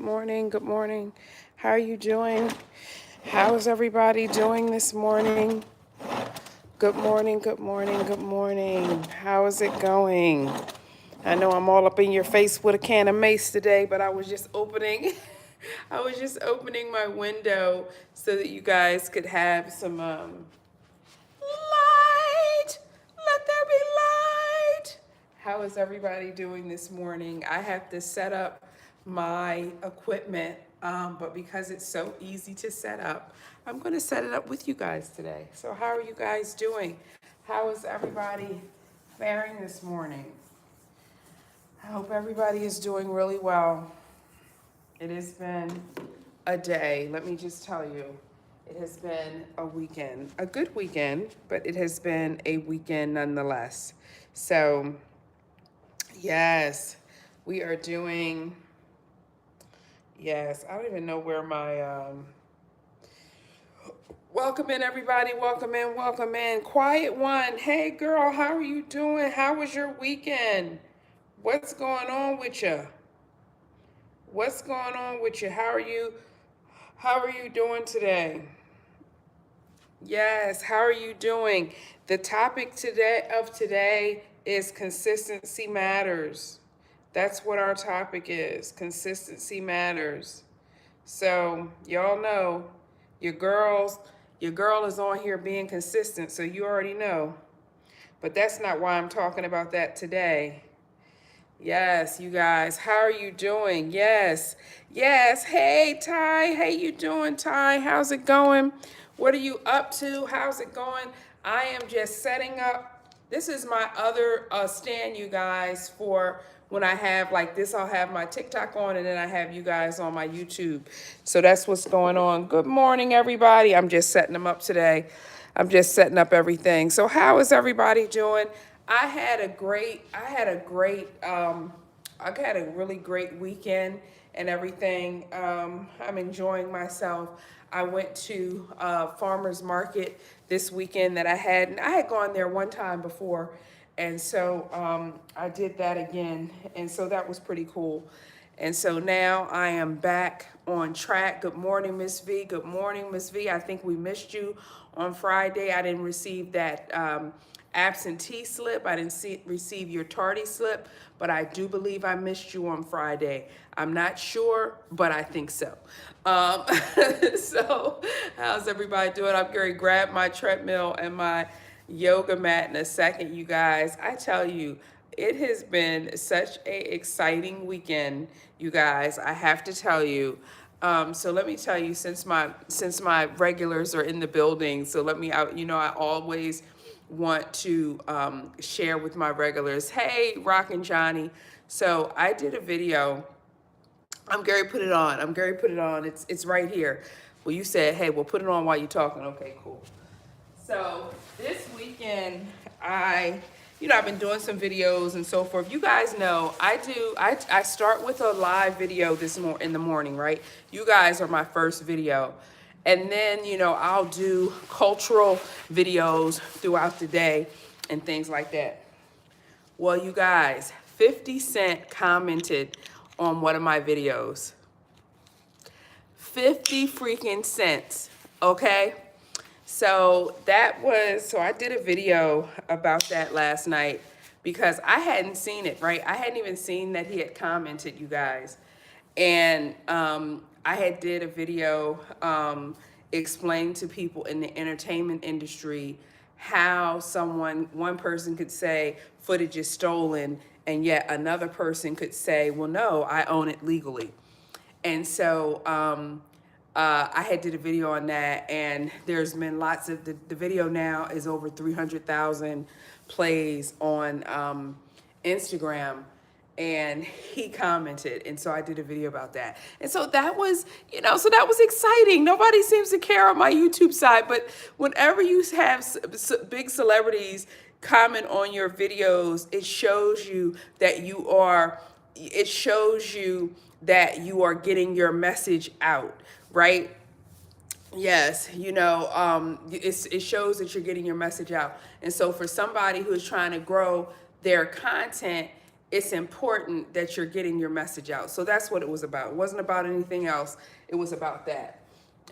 morning. Good morning. How are you doing? How is everybody doing this morning? Good morning. Good morning. Good morning. How is it going? I know I'm all up in your face with a can of mace today, but I was just opening I was just opening my window so that you guys could have some light. Let there be light. How is everybody doing this morning? I have to set up my equipment, but because it's so easy to set up, I'm going to set it up with you guys today. So, how are you guys doing? How is everybody faring this morning? I hope everybody is doing really well. It has been a day, let me just tell you. It has been a weekend, a good weekend, but it has been a weekend nonetheless. So, yes, we are doing, yes, I don't even know where my, welcome in everybody, welcome in, welcome in. Quiet one, hey girl, how are you doing? How was your weekend? What's going on with you? What's going on with you? How are you doing today? Yes, how are you doing? The topic today is consistency matters. That's what our topic is. Consistency matters. So, y'all know your girls, your girl is on here being consistent, so you already know. But that's not why I'm talking about that today. Yes, you guys, how are you doing? Yes, yes. Hey, Ty, how you doing, Ty? How's it going? What are you up to? How's it going? I am just setting up. This is my other stand, you guys, for when I have like this. I'll have my TikTok on, and then I have you guys on my YouTube. So that's what's going on. Good morning, everybody. I'm just setting them up today. I'm just setting up everything. So how is everybody doing? I had a really great weekend and everything. I'm enjoying myself. I went to farmer's market this weekend that I had gone there one time before. And so I did that again. And so that was pretty cool. And so now I am back on track. Good morning, Miss V. Good morning, Miss V. I think we missed you on Friday. I didn't receive that absentee slip. I didn't receive your tardy slip, but I do believe I missed you on Friday. I'm not sure, but I think so. Um, so how's everybody doing? I'm going to grab my treadmill and my yoga mat in a second, you guys. I tell you, it has been such a exciting weekend, you guys. I have to tell you. So let me tell you, since my regulars are in the building, so let me out. I always want to share with my regulars. Hey, Rock and Johnny. So I did a video. I'm Gary. Put it on. I'm Gary. Put it on. It's right here. Well, you said, hey, well, put it on while you're talking. Okay, cool. So this weekend, I've been doing some videos and so forth. You guys know I start with a live video in the morning, right? You guys are my first video. And then, I'll do cultural videos throughout the day and things like that. Well, you guys, 50 Cent commented on one of my videos. 50 freaking cents, okay? So I did a video about that last night because I hadn't seen it, right? I hadn't even seen that he had commented, you guys. And I had did a video explaining to people in the entertainment industry how one person could say footage is stolen, and yet another person could say, well, no, I own it legally. And so I had did a video on that, and there's been lots of the video now is over 300,000 plays on Instagram, and he commented, and so I did a video about that. And so that was, so that was exciting. Nobody seems to care on my YouTube side, but whenever you have big celebrities comment on your videos, it shows you that you are getting your message out, right? Yes, it shows that you're getting your message out. And so for somebody who is trying to grow their content, it's important that you're getting your message out. So that's what it was about. It wasn't about anything else. It was about that.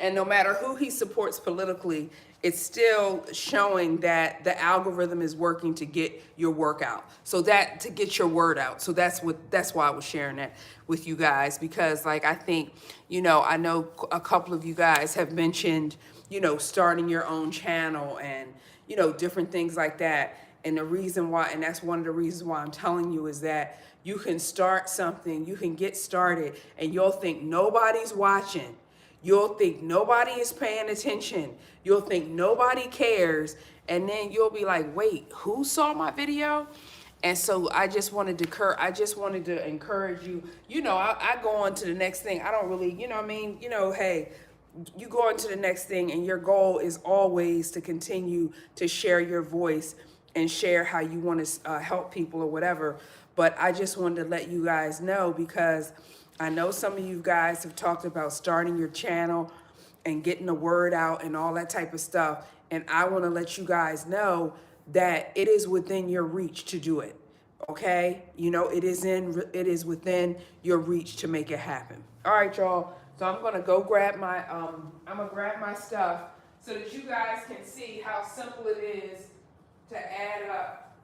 And no matter who he supports politically, it's still showing that the algorithm is working to get your work out. So that to get your word out. So that's why I was sharing that with you guys, because like I think, I know a couple of you guys have mentioned, starting your own channel and, different things like that. And the reason why, and that's one of the reasons why I'm telling you, is that you can start something, you can get started, and you'll think nobody's watching. You'll think nobody is paying attention. You'll think nobody cares. And then you'll be like, wait, who saw my video? And so I just wanted to encourage you. I go on to the next thing. I don't really, hey, you go on to the next thing, and your goal is always to continue to share your voice and share how you want to help people or whatever. But I just wanted to let you guys know, because I know some of you guys have talked about starting your channel and getting the word out and all that type of stuff. And I want to let you guys know that it is within your reach to do it. Okay? It is within your reach to make it happen. All right, y'all. So I'm going to go grab my stuff so that you guys can see how simple it is to add up,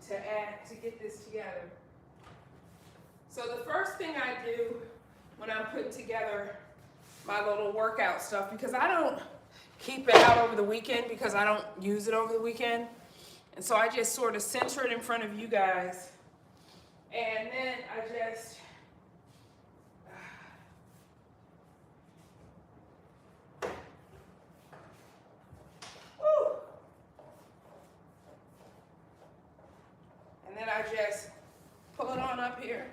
to get this together. So the first thing I do when I'm putting together my little workout stuff, because I don't keep it out over the weekend because I don't use it over the weekend. And so I just sort of center it in front of you guys. And then I just, pull it on up here.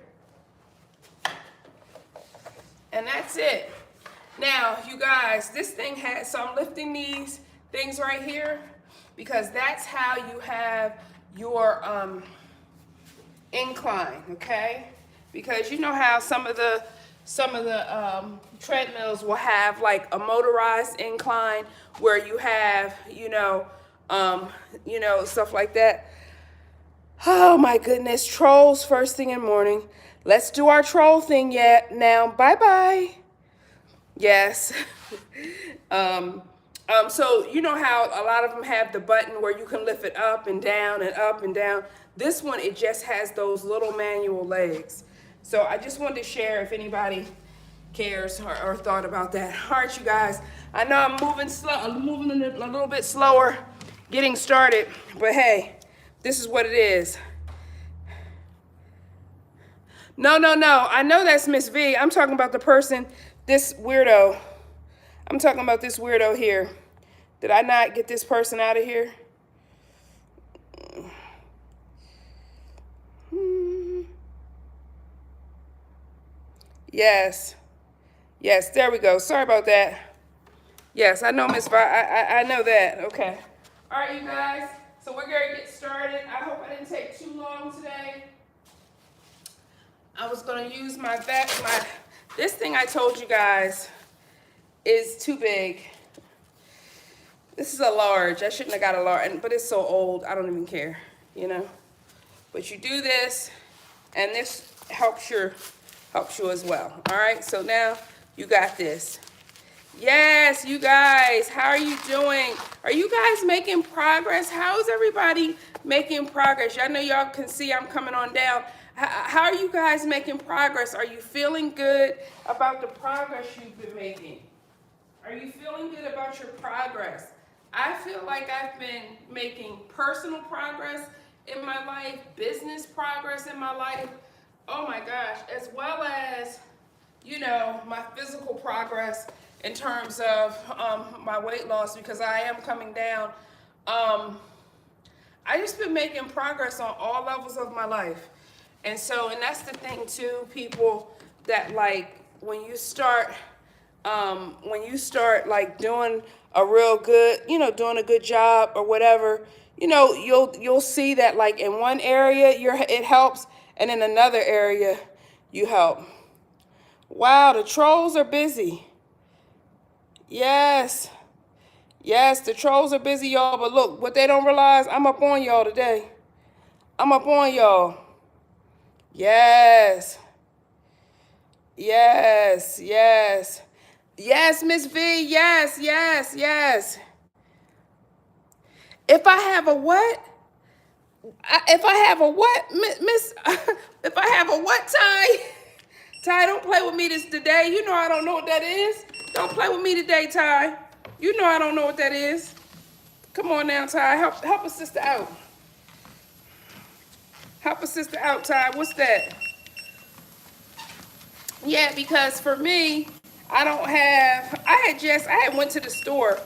And that's it. Now, you guys, this thing has, so I'm lifting these things right here because that's how you have your incline, okay? Because you know how some of the treadmills will have like a motorized incline where you have, stuff like that. Oh my goodness, trolls first thing in the morning. Let's do our troll thing now. Bye-bye. Yes. So you know how a lot of them have the button where you can lift it up and down and up and down. This one, it just has those little manual legs. So I just wanted to share if anybody cares or thought about that. All right, you guys. I know I'm moving slow. I'm moving a little bit slower, getting started. But hey, this is what it is. No. I know that's Miss V. I'm talking about the person, this weirdo. I'm talking about this weirdo here. Did I not get this person out of here? Yes. Yes, there we go. Sorry about that. Yes, I know Miss Vi. I know that. Okay. All right, you guys. So we're going to get started. I hope I didn't take too long today. I was going to use this thing I told you guys is too big. This is a large. I shouldn't have got a large, but it's so old, I don't even care, But you do this, and this helps you as well. All right, so now you got this. Yes, you guys, how are you doing? Are you guys making progress? How is everybody making progress? I know y'all can see I'm coming on down. How are you guys making progress? Are you feeling good about the progress you've been making? Are you feeling good about your progress? I feel like I've been making personal progress in my life, business progress in my life, oh my gosh, as well as, my physical progress in terms of my weight loss, because I am coming down. I just been making progress on all levels of my life. And that's the thing too, people, that like when you start like doing a real good, doing a good job or whatever, you'll see that like in one area it helps, and in another area you help. Wow, the trolls are busy. Yes, the trolls are busy, y'all. But look, what they don't realize, I'm up on y'all today. I'm up on y'all. Yes. Yes. Yes. Yes, Miss V. Yes. Yes. Yes. If I have a what? If I have a what, Miss? If I have a what, Ty? Ty, don't play with me this today. You know I don't know what that is. Don't play with me today, Ty. You know I don't know what that is. Come on now, Ty. Help a sister out. Help a sister out, Ty. What's that? Yeah, because for me, I had went to the store,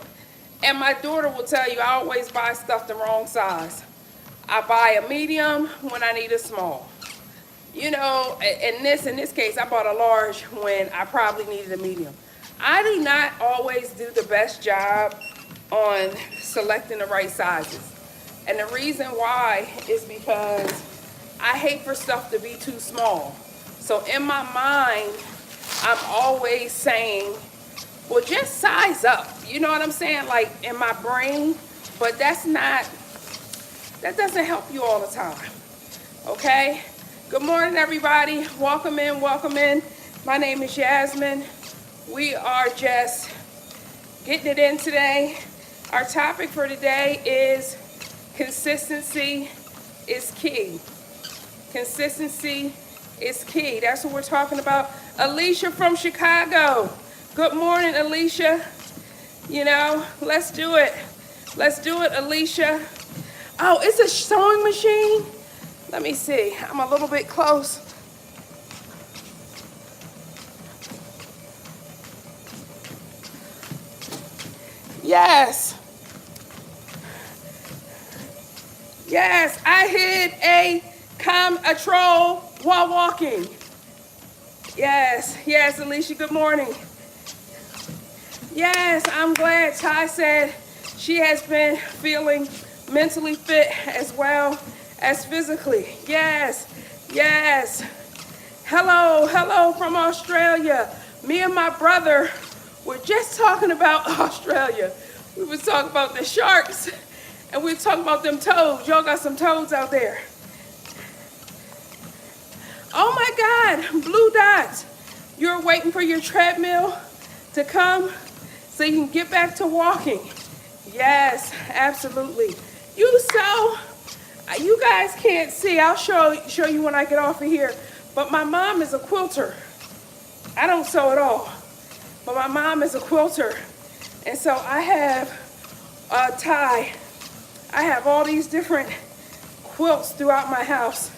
and my daughter will tell you I always buy stuff the wrong size. I buy a medium when I need a small. You know, in this case, I bought a large when I probably needed a medium. I do not always do the best job on selecting the right sizes. And the reason why is because I hate for stuff to be too small. So in my mind, I'm always saying, well, just size up. You know what I'm saying? Like in my brain, but that doesn't help you all the time. Okay? Good morning, everybody. Welcome in, welcome in. My name is Yasmin. We are just getting it in today. Our topic for today is consistency is key. Consistency is key. That's what we're talking about. Alicia from Chicago. Good morning, Alicia. You know, let's do it. Let's do it, Alicia. Oh, it's a sewing machine? Let me see. I'm a little bit close. Yes. Yes, I hit a troll while walking. Yes, yes, Alicia, good morning. Yes, I'm glad Ty said she has been feeling mentally fit as well as physically. Yes, yes. Hello, hello from Australia. Me and my brother were just talking about Australia. We were talking about the sharks and we were talking about them toads. Y'all got some toads out there. Oh my God, blue dots. You're waiting for your treadmill to come so you can get back to walking. Yes, absolutely. You guys can't see. I'll show you when I get off of here. But my mom is a quilter. I don't sew at all. But my mom is a quilter. And so I have Ty. I have all these different quilts throughout my house.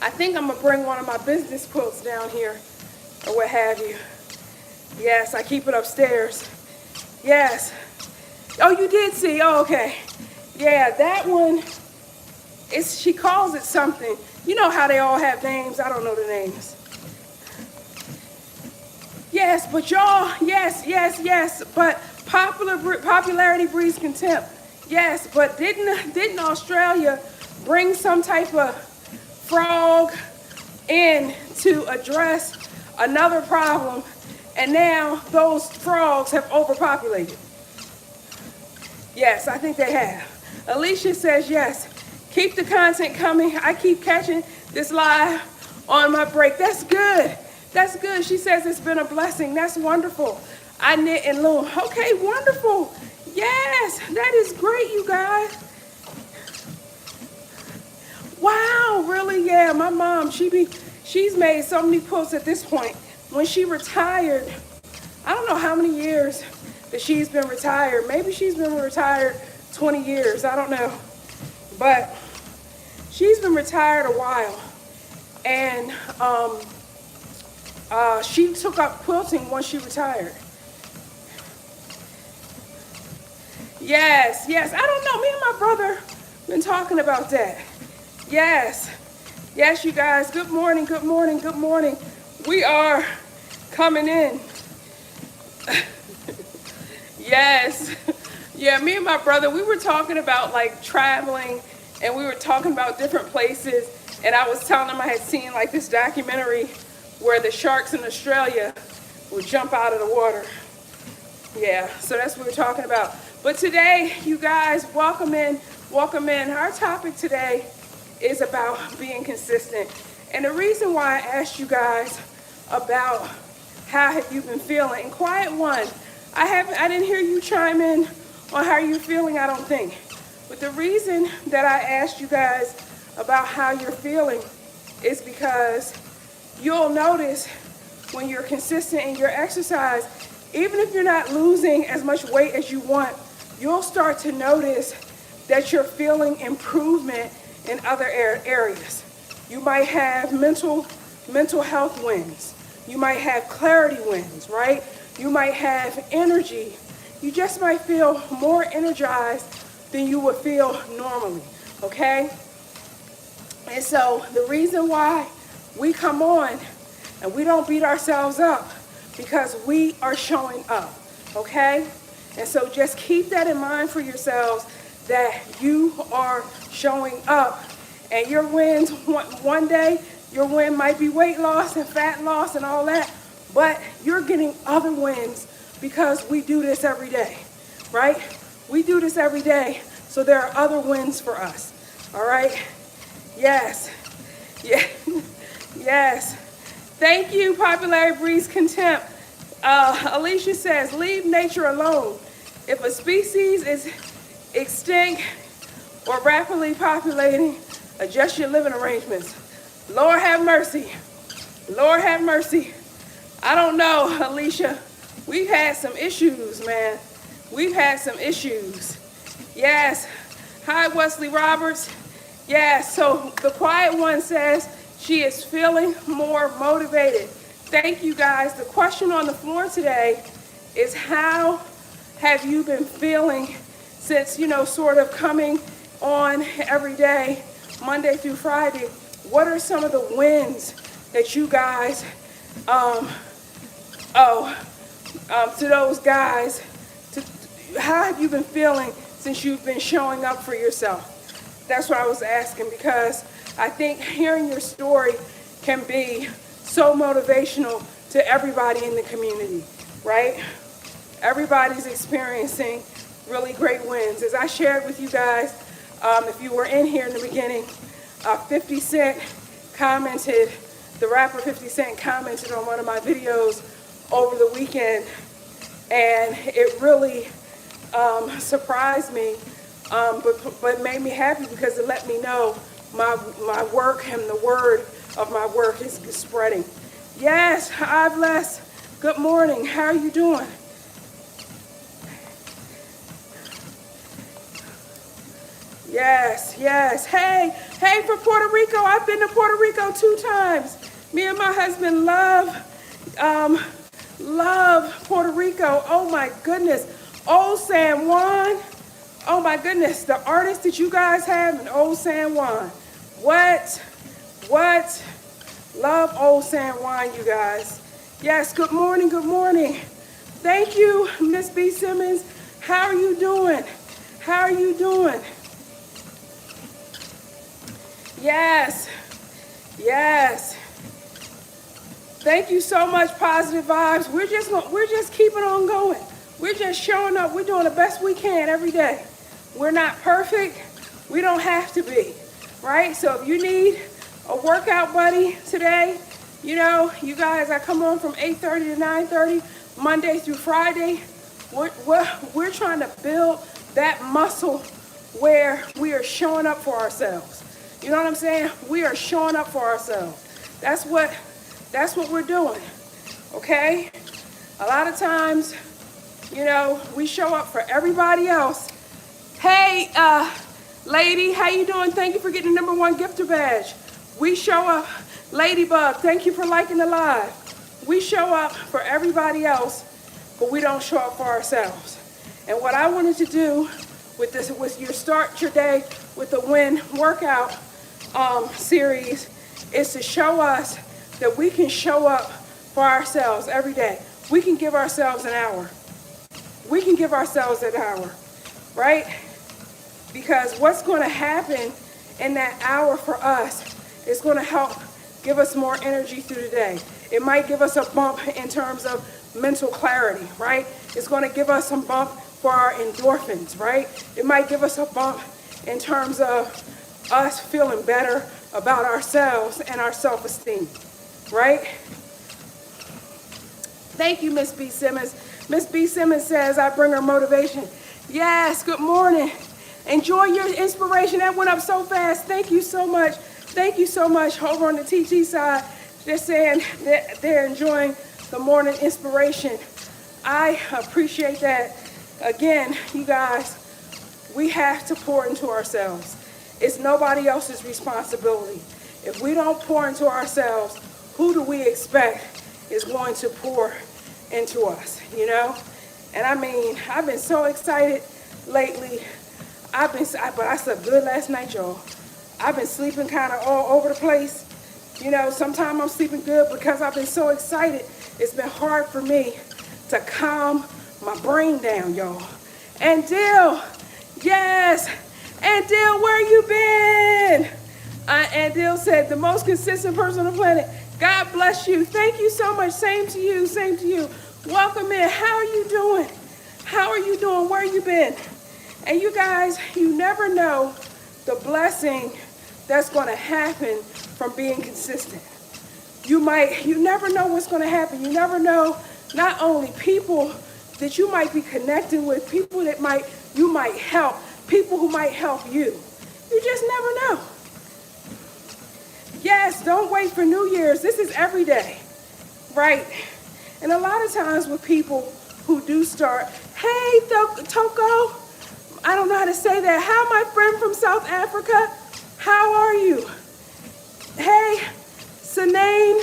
I think I'm gonna bring one of my business quilts down here or what have you. Yes, I keep it upstairs. Yes. Oh, you did see, oh, okay. Yeah, that one, she calls it something. You know how they all have names, I don't know the names. Yes, but y'all, yes, but popularity breeds contempt. Yes, but didn't Australia bring some type of frog in to address another problem, and now those frogs have overpopulated? Yes, I think they have. Alicia says yes. Keep the content coming. I keep catching this live on my break. That's good. That's good. She says it's been a blessing. That's wonderful. I knit and loom. Okay, wonderful. Yes, that is great, you guys. Wow, really? Yeah, my mom, she's made so many quilts at this point. When she retired, I don't know how many years that she's been retired. Maybe she's been retired 20 years. I don't know. But she's been retired a while. And she took up quilting once she retired. Yes. I don't know. Me and my brother been talking about that. Yes, you guys. Good morning. We are coming in. Yes. Yeah, me and my brother, we were talking about like traveling, and we were talking about different places, and I was telling him I had seen like this documentary where the sharks in Australia would jump out of the water. Yeah, so that's what we're talking about. But today, you guys, welcome in. Our topic today is about being consistent. And the reason why I asked you guys about how have you been feeling, and Quiet One, I didn't hear you chime in on how you're feeling, I don't think. But the reason that I asked you guys about how you're feeling is because you'll notice when you're consistent in your exercise, even if you're not losing as much weight as you want, you'll start to notice that you're feeling improvement in other areas. You might have mental health wins. You might have clarity wins, right? You might have energy. You just might feel more energized than you would feel normally, okay? And so the reason why we come on and we don't beat ourselves up because we are showing up, okay? And so just keep that in mind for yourselves, that you are showing up. And your wins, one day, your win might be weight loss and fat loss and all that, but you're getting other wins because we do this every day, right? We do this every day, so there are other wins for us, all right? Yes, yeah, yes. Thank you, Popularity breeds contempt. Alicia says, leave nature alone. If a species is extinct or rapidly populating, adjust your living arrangements. Lord have mercy. Lord have mercy. I don't know, Alicia. We've had some issues, man. We've had some issues. Yes. Hi, Wesley Roberts. Yes, so the Quiet One says she is feeling more motivated. Thank you, guys. The question on the floor today is, how have you been feeling since, sort of coming on every day, Monday through Friday? What are some of the wins that you guys, to those guys, how have you been feeling since you've been showing up for yourself? That's what I was asking, because I think hearing your story can be so motivational to everybody in the community, right? Everybody's experiencing really great wins. As I shared with you guys, if you were in here in the beginning, 50 Cent commented, the rapper 50 Cent commented on one of my videos over the weekend, and it really surprised me, but made me happy because it let me know my work and the word of my work is spreading. Yes, hi, Bless. Good morning. How are you doing? Yes, yes. Hey, for Puerto Rico. I've been to Puerto Rico 2 times. Me and my husband love Puerto Rico. Oh my goodness. Old San Juan. Oh my goodness. The artists that you guys have in Old San Juan. What? Love Old San Juan, you guys. Yes, good morning, good morning. Thank you, Miss B. Simmons. How are you doing? How are you doing? Yes, yes. Thank you so much, Positive Vibes. We're just keeping on going. We're just showing up. We're doing the best we can every day. We're not perfect. We don't have to be, right? So if you need a workout buddy today, you guys, I come on from 8:30 to 9:30, Monday through Friday. We're trying to build that muscle where we are showing up for ourselves. You know what I'm saying? We are showing up for ourselves. That's what we're doing, okay? A lot of times, we show up for everybody else. Hey, lady, how you doing? Thank you for getting the #1 gifter badge. We show up. Ladybug, thank you for liking the live. We show up for everybody else, but we don't show up for ourselves. And what I wanted to do with your start your day with the Win workout series is to show us that we can show up for ourselves every day. We can give ourselves an hour. We can give ourselves an hour, right? Because what's going to happen in that hour for us is going to help give us more energy through the day. It might give us a bump in terms of mental clarity, right? It's going to give us some bump for our endorphins, right? It might give us a bump in terms of us feeling better about ourselves and our self-esteem, right? Thank you, Miss B. Simmons. Miss B. Simmons says, I bring her motivation. Yes, good morning. Enjoy your inspiration. That went up so fast. Thank you so much. Thank you so much. Over on the TT side, they're saying that they're enjoying the morning inspiration. I appreciate that. Again, you guys, we have to pour into ourselves. It's nobody else's responsibility. If we don't pour into ourselves, who do we expect is going to pour into us, you know? And I mean, I've been so excited lately. But I slept good last night, y'all. I've been sleeping kind of all over the place. You know, sometimes I'm sleeping good because I've been so excited. It's been hard for me to calm my brain down, y'all. And Dill, yes. And Dill, where you been? And Dill said, the most consistent person on the planet. God bless you. Thank you so much. Same to you. Same to you. Welcome in. How are you doing? How are you doing? Where you been? And you guys, you never know the blessing that's going to happen from being consistent. You never know what's going to happen. You never know not only people that you might be connecting with, people that you might help, people who might help you. You just never know. Yes, don't wait for New Year's. This is every day, right? And a lot of times with people who do start, hey, Toko, I don't know how to say that. How my friend from South Africa? How are you? Hey, Sanane,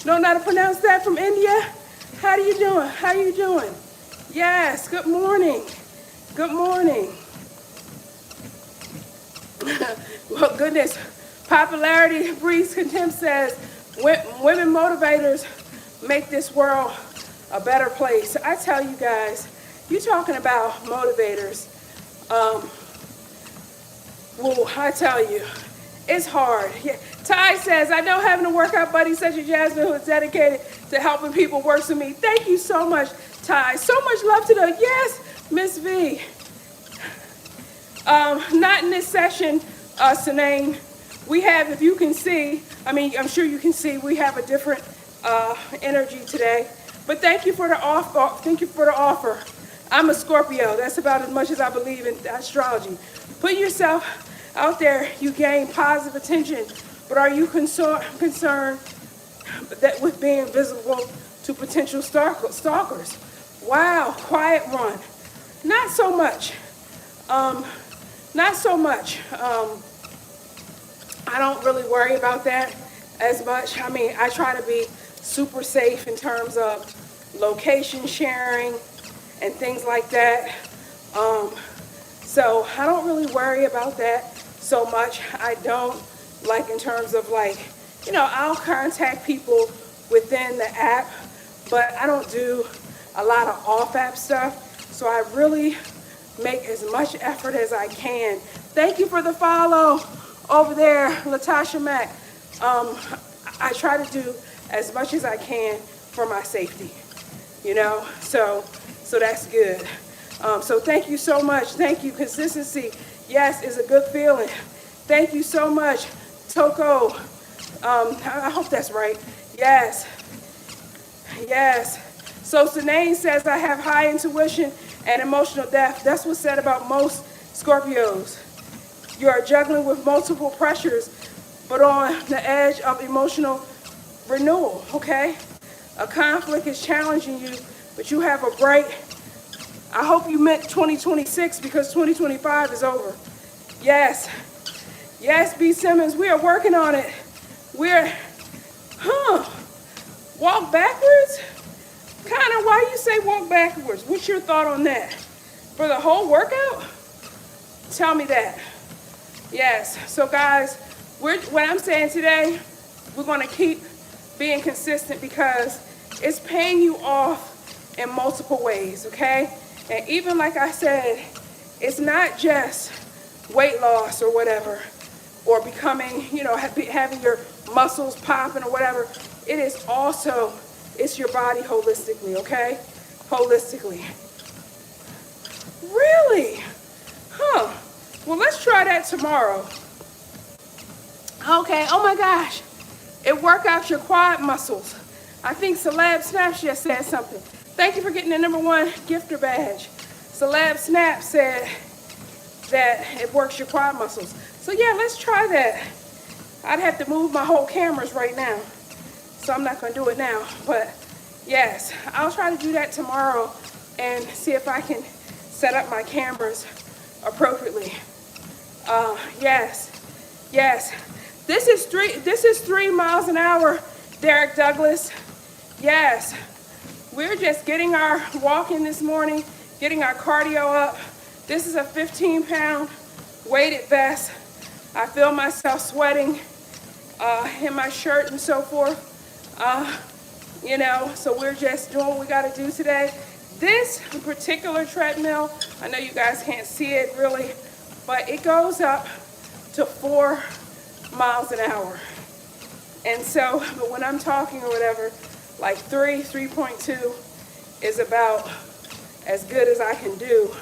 don't know how to pronounce that, from India. How are you doing? How are you doing? Yes, good morning. Good morning. Well, goodness, popularity breeds contempt says, women motivators make this world a better place. I tell you guys, you talking about motivators. Well, I tell you, it's hard. Yeah. Ty says, I know having a workout buddy such as Jasmine who is dedicated to helping people works with me. Thank you so much, Ty. So much love to the, yes, Miss V. Not in this session, Sanane. We have, if you can see, I mean, I'm sure you can see, we have a different energy today. But thank you for the offer. Thank you for the offer. I'm a Scorpio. That's about as much as I believe in astrology. Put yourself out there, you gain positive attention, but are you concerned that with being visible to potential stalkers? Wow, quiet one. Not so much. Not so much. I don't really worry about that as much. I mean, I try to be super safe in terms of location sharing and things like that. So I don't really worry about that so much. I don't, like, in terms of, like, you know, I'll contact people within the app, but I don't do a lot of off-app stuff. So I really make as much effort as I can. Thank you for the follow over there, Latasha Mack. I try to do as much as I can for my safety, you know, so that's good. So thank you so much. Thank you. Consistency, yes, is a good feeling. Thank you so much, Toko. I hope that's right. Yes. Yes. So Sanane says, I have high intuition and emotional depth. That's what's said about most Scorpios. You are juggling with multiple pressures, but on the edge of emotional renewal, okay? A conflict is challenging you, but you have a bright, I hope you meant 2026 because 2025 is over. Yes. Yes, B. Simmons, we are working on it. Walk backwards? Kind of, why you say walk backwards? What's your thought on that? For the whole workout? Tell me that. Yes, so guys, what I'm saying today, we're gonna keep being consistent because it's paying you off in multiple ways, okay? And even like I said, it's not just weight loss or whatever, or becoming, you know, having your muscles popping or whatever. It is also, it's your body holistically, okay? Holistically. Really? Huh. Well, let's try that tomorrow. Okay, oh my gosh. It work out your quad muscles. I think Celeb Snap just said something. Thank you for getting the #1 gifter badge. Celeb Snap said that it works your quad muscles. So yeah, let's try that. I'd have to move my whole cameras right now, so I'm not gonna do it now. But yes, I'll try to do that tomorrow and see if I can set up my cameras appropriately. Yes, yes. This is 3 miles an hour, Derek Douglas. Yes, we're just getting our walking this morning, getting our cardio up. This is a 15-pound weighted vest. I feel myself sweating in my shirt and so forth. You know, so we're just doing what we got to do today. This particular treadmill, I know you guys can't see it really, but it goes up to 4 miles an hour. And so, but when I'm talking or whatever, like 3.2 is about as good as I can do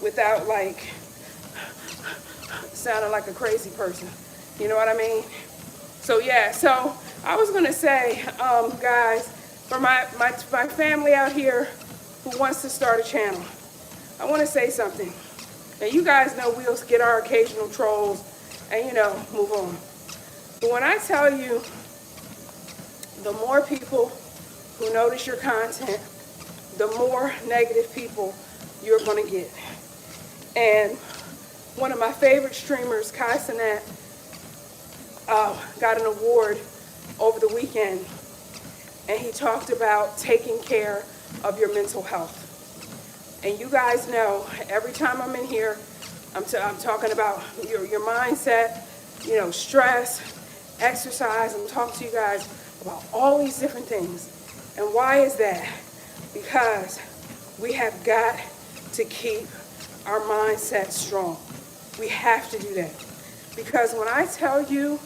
without like sounding like a crazy person. You know what I mean? So yeah, so I was gonna say, guys, for my family out here who wants to start a channel, I wanna say something. And you guys know we'll get our occasional trolls and, you know, move on. But when I tell you, the more people who notice your content, the more negative people you're gonna get. And one of my favorite streamers, Kai Cenat, got an award over the weekend, and he talked about taking care of your mental health. And you guys know, every time I'm in here, I'm talking about your mindset, you know, stress, exercise. I'm talking to you guys about all these different things. And why is that? Because we have got to keep our mindset strong. We have to do that. Because when I tell you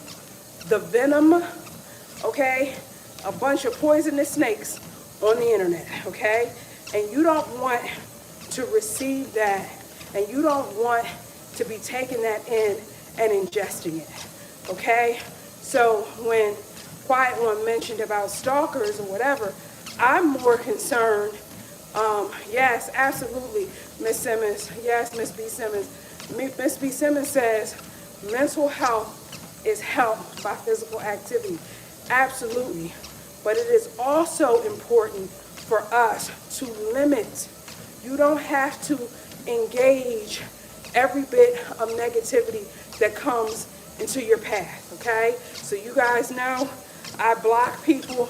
the venom, okay, a bunch of poisonous snakes on the internet, okay, and you don't want to receive that, and you don't want to be taking that in and ingesting it, okay? So when Quiet One mentioned about stalkers or whatever, I'm more concerned. Yes, absolutely, Miss Simmons. Yes, Miss B. Simmons. Miss B. Simmons says mental health is helped by physical activity. Absolutely. But it is also important for us to limit. You don't have to engage every bit of negativity that comes into your path, okay? So you guys know I block people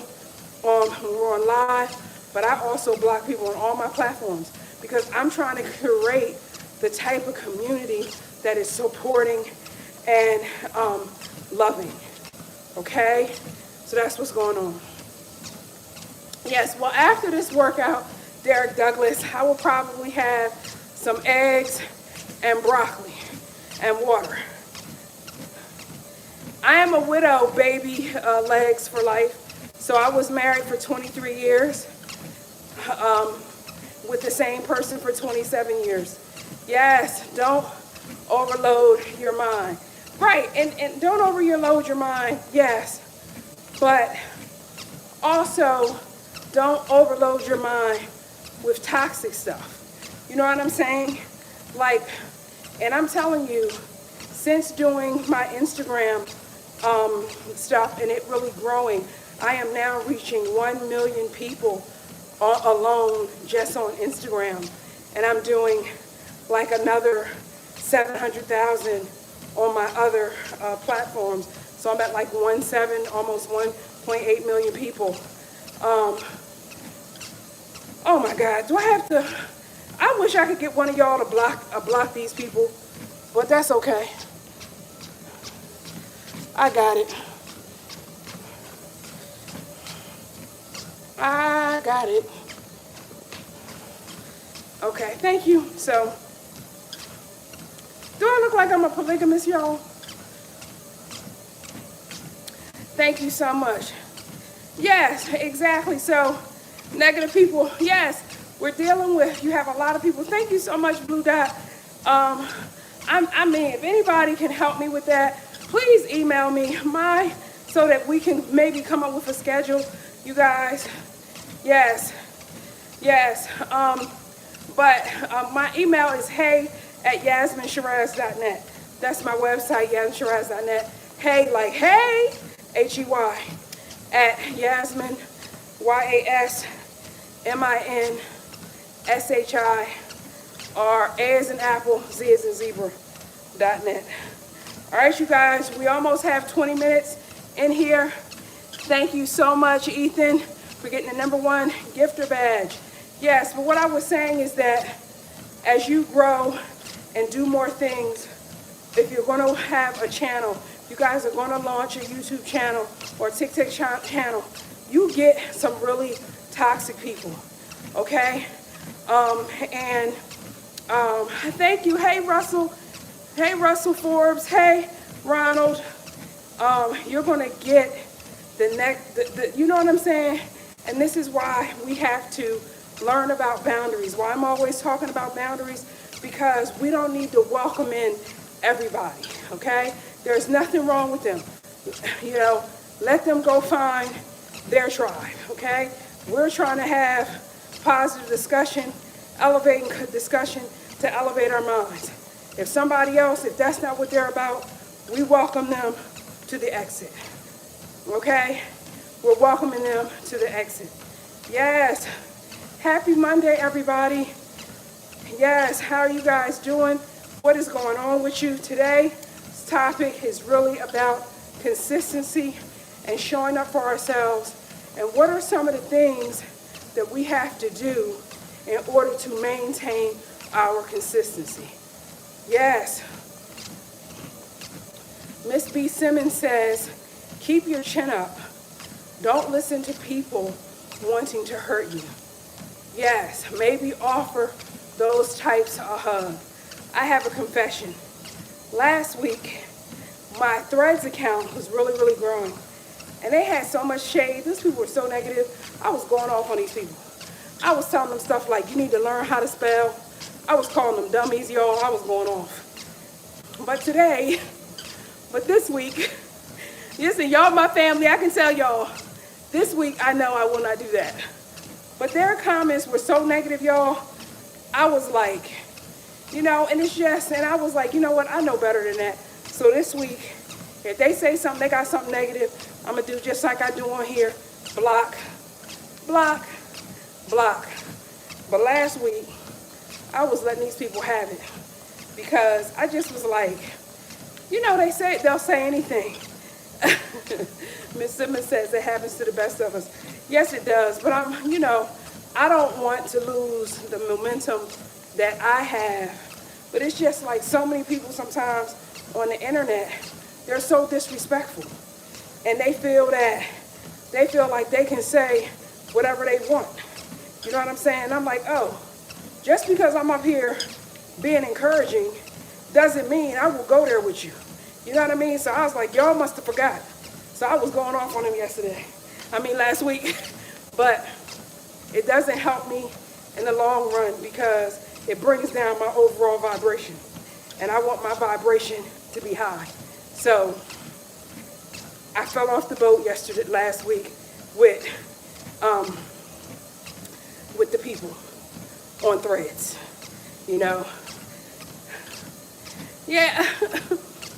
when we're on live, but I also block people on all my platforms because I'm trying to curate the type of community that is supporting and loving, okay? So that's what's going on. Yes, well, after this workout, Derek Douglas, I will probably have some eggs and broccoli and water. I am a widow, baby legs for life. So I was married for 23 years with the same person for 27 years. Yes, don't overload your mind. Right, and don't overload your mind, yes, but also don't overload your mind with toxic stuff. You know what I'm saying? Like, and I'm telling you, since doing my Instagram stuff and it really growing, I am now reaching 1 million people alone just on Instagram. And I'm doing like another 700,000 on my other platforms. So I'm at like 1.7, almost 1.8 million people. Oh my God, do I have to? I wish I could get one of y'all to block these people, but that's okay. I got it. I got it. Okay, thank you. So, do I look like I'm a polygamist, y'all? Thank you so much. Yes, exactly. So, negative people, yes, we're dealing with, you have a lot of people. Thank you so much, Blue Dot. I mean, if anybody can help me with that, please email me so that we can maybe come up with a schedule, you guys. Yes, yes. But my email is hey@yasminshiraz.net. That's my website, yasminshiraz.net. Hey, like hey, HEY, at Yasmin, YASMINSHIR, A as in apple, Z as in zebra.net. All right, you guys, we almost have 20 minutes in here. Thank you so much, Ethan, for getting the #1 gifter badge. Yes, but what I was saying is that as you grow and do more things, if you're going to have a channel, you guys are going to launch a YouTube channel or a TikTok channel, you get some really toxic people, okay? Thank you. Hey, Russell. Hey, Russell Forbes. Hey, Ronald. You're going to get the next, you know what I'm saying? And this is why we have to learn about boundaries. Why I'm always talking about boundaries, because we don't need to welcome in everybody, okay? There's nothing wrong with them. You know, let them go find their tribe, okay? We're trying to have positive discussion, elevating discussion to elevate our minds. If somebody else, if that's not what they're about, we welcome them to the exit, okay? We're welcoming them to the exit. Yes. Happy Monday, everybody. Yes, how are you guys doing? What is going on with you today? This topic is really about consistency and showing up for ourselves. And what are some of the things that we have to do in order to maintain our consistency? Yes. Miss B. Simmons says, keep your chin up. Don't listen to people wanting to hurt you. Yes, maybe offer those types a hug. I have a confession. Last week, my Threads account was really, really growing. And they had so much shade. These people were so negative. I was going off on these people. I was telling them stuff like, you need to learn how to spell. I was calling them dummies, y'all. I was going off. But this week, listen, y'all my family, I can tell y'all, this week I know I will not do that. But their comments were so negative, y'all. I was like, you know, and it's just, and I was like, you know what, I know better than that. So this week, if they say something, they got something negative, I'm going to do just like I do on here, block, block, block. But last week, I was letting these people have it because I just was like, you know, they'll say anything. Miss Simmons says it happens to the best of us. Yes, it does. But I don't want to lose the momentum that I have. But it's just like so many people sometimes on the internet, they're so disrespectful. And they feel like they can say whatever they want. You know what I'm saying? I'm like, oh, just because I'm up here being encouraging doesn't mean I will go there with you. You know what I mean? So I was like, y'all must have forgot. So I was going off on him last week. But it doesn't help me in the long run because it brings down my overall vibration. And I want my vibration to be high. So I fell off the boat last week with the people on Threads, you know. Yeah.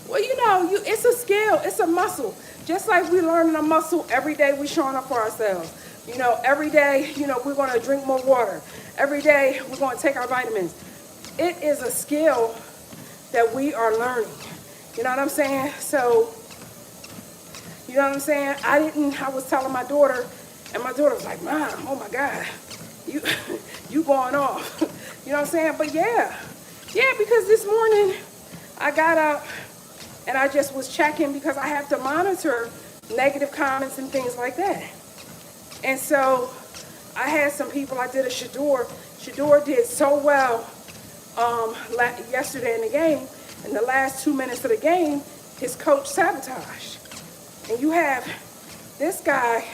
Well, it's a skill, it's a muscle. Just like we learning a muscle, every day we showing up for ourselves. You know, every day, we're going to drink more water. Every day we're going to take our vitamins. It is a skill that we are learning. You know what I'm saying? So, you know what I'm saying? I was telling my daughter, and my daughter was like, Mom, oh my God, you going off. You know what I'm saying? But yeah, because this morning I got up and I just was checking because I have to monitor negative comments and things like that. And so I had some people, I did a Shador. Shador did so well yesterday in the game. In the last 2 minutes of the game, his coach sabotaged. And you have this guy,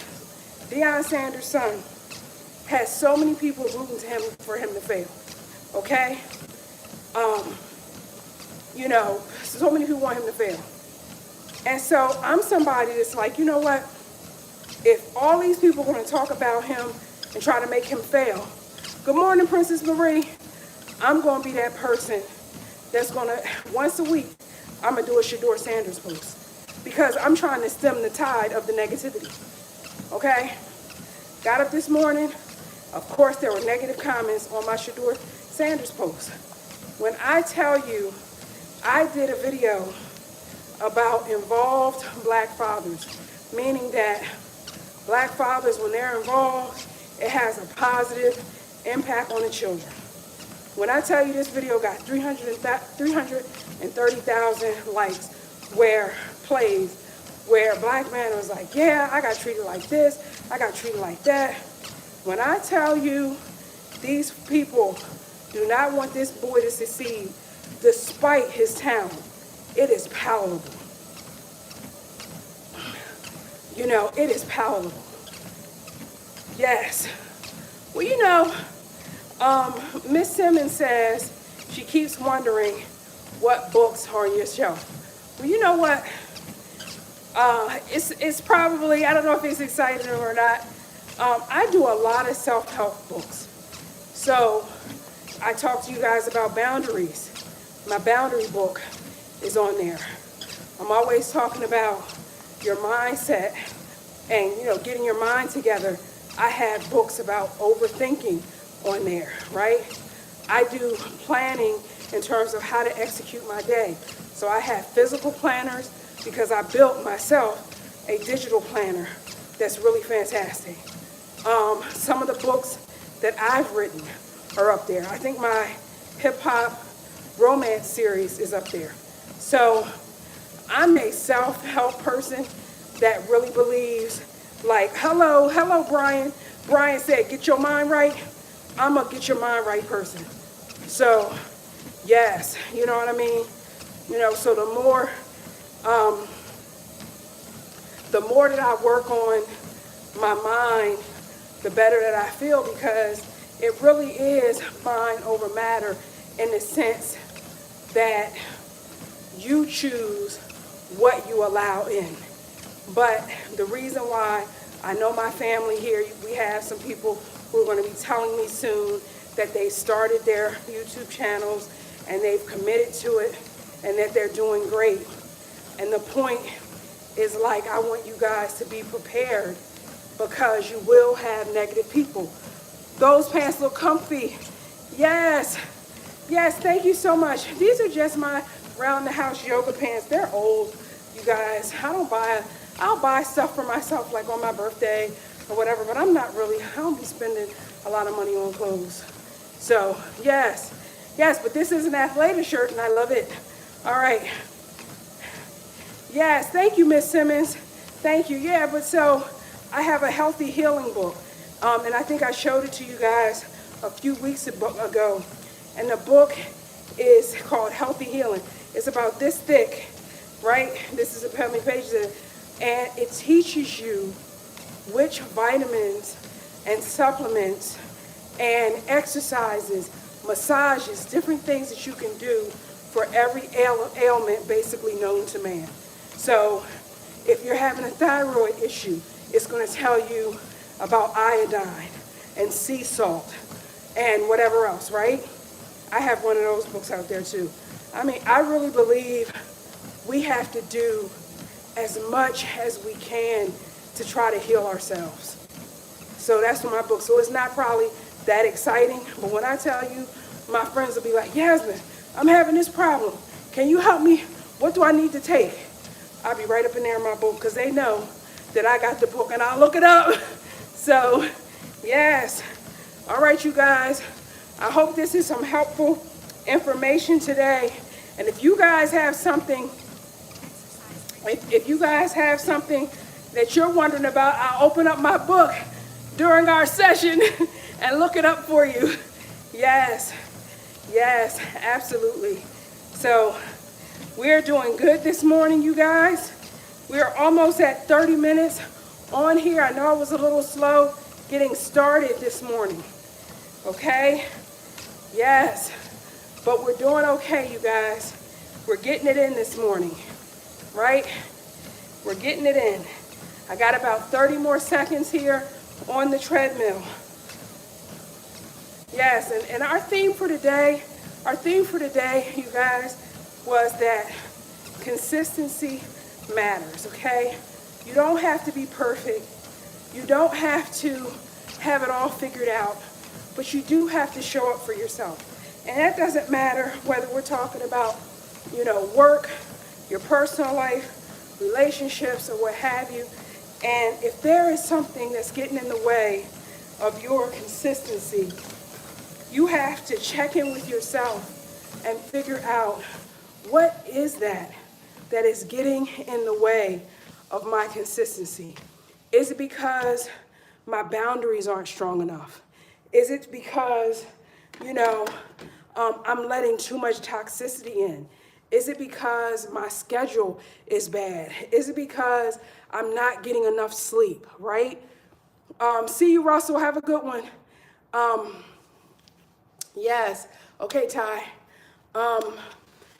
Deion Sanders' son, has so many people rooting to him for him to fail. Okay? So many people want him to fail. And so I'm somebody that's like, you know what? If all these people are going to talk about him and try to make him fail, good morning, Princess Marie. I'm going to be that person that's going to, once a week, I'm going to do a Shador Sanders post. Because I'm trying to stem the tide of the negativity. Okay? Got up this morning. Of course, there were negative comments on my Shador Sanders post. When I tell you, I did a video about involved black fathers, meaning that black fathers, when they're involved, it has a positive impact on the children. When I tell you this video got 330,000 likes, plays, where a black man was like, yeah, I got treated like this, I got treated like that. When I tell you these people do not want this boy to succeed despite his talent, it is palatable. You know, it is palatable. Yes. Well, you know, Miss Simmons says she keeps wondering what books are on your shelf. Well, you know what? It's probably, I don't know if it's exciting or not. I do a lot of self-help books. So I talk to you guys about boundaries. My boundary book is on there. I'm always talking about your mindset and, you know, getting your mind together. I have books about overthinking on there, right? I do planning in terms of how to execute my day. So I have physical planners because I built myself a digital planner that's really fantastic. Some of the books that I've written are up there. I think my hip hop romance series is up there. So I'm a self-help person that really believes, like, hello, Brian. Brian said, get your mind right. I'm a get your mind right person. So, yes, you know what I mean? You know, so the more that I work on my mind, the better that I feel, because it really is mind over matter in the sense that you choose what you allow in. But the reason why I know my family here, we have some people who are going to be telling me soon that they started their YouTube channels and they've committed to it and that they're doing great. And the point is, like, I want you guys to be prepared because you will have negative people. Those pants look comfy. Yes. Yes, thank you so much. These are just my round the house yoga pants. They're old, you guys. I'll buy stuff for myself like on my birthday or whatever, but I don't be spending a lot of money on clothes. So, yes, but this is an Athleta shirt and I love it. All right. Yes, thank you, Miss Simmons. Thank you. Yeah, but so I have a healthy healing book, and I think I showed it to you guys a few weeks ago, and the book is called Healthy Healing. It's about this thick, right? This is how many pages it is, and it teaches you which vitamins and supplements and exercises, massages, different things that you can do for every ailment basically known to man. So if you're having a thyroid issue, it's going to tell you about iodine and sea salt and whatever else, right? I have one of those books out there too. I mean, I really believe we have to do as much as we can to try to heal ourselves. So that's what my book. So it's not probably that exciting, but when I tell you, my friends will be like, Yasmin, I'm having this problem. Can you help me? What do I need to take? I'll be right up in there in my book because they know that I got the book and I'll look it up. So, yes. All right, you guys. I hope this is some helpful information today. And if you guys have something, that you're wondering about, I'll open up my book during our session and look it up for you. Yes, absolutely. So we're doing good this morning, you guys. We're almost at 30 minutes on here. I know I was a little slow getting started this morning. Okay? Yes. But we're doing okay, you guys. We're getting it in this morning, right? We're getting it in. I got about 30 more seconds here on the treadmill. Yes, and our theme for today, you guys, was that consistency matters, okay? You don't have to be perfect. You don't have to have it all figured out, but you do have to show up for yourself. And that doesn't matter whether we're talking about, work, your personal life, relationships, or what have you. And if there is something that's getting in the way of your consistency, you have to check in with yourself and figure out what is that is getting in the way of my consistency. Is it because my boundaries aren't strong enough? Is it because, I'm letting too much toxicity in? Is it because my schedule is bad? Is it because I'm not getting enough sleep, right? See you, Russell. Have a good one. Yes. Okay, Ty.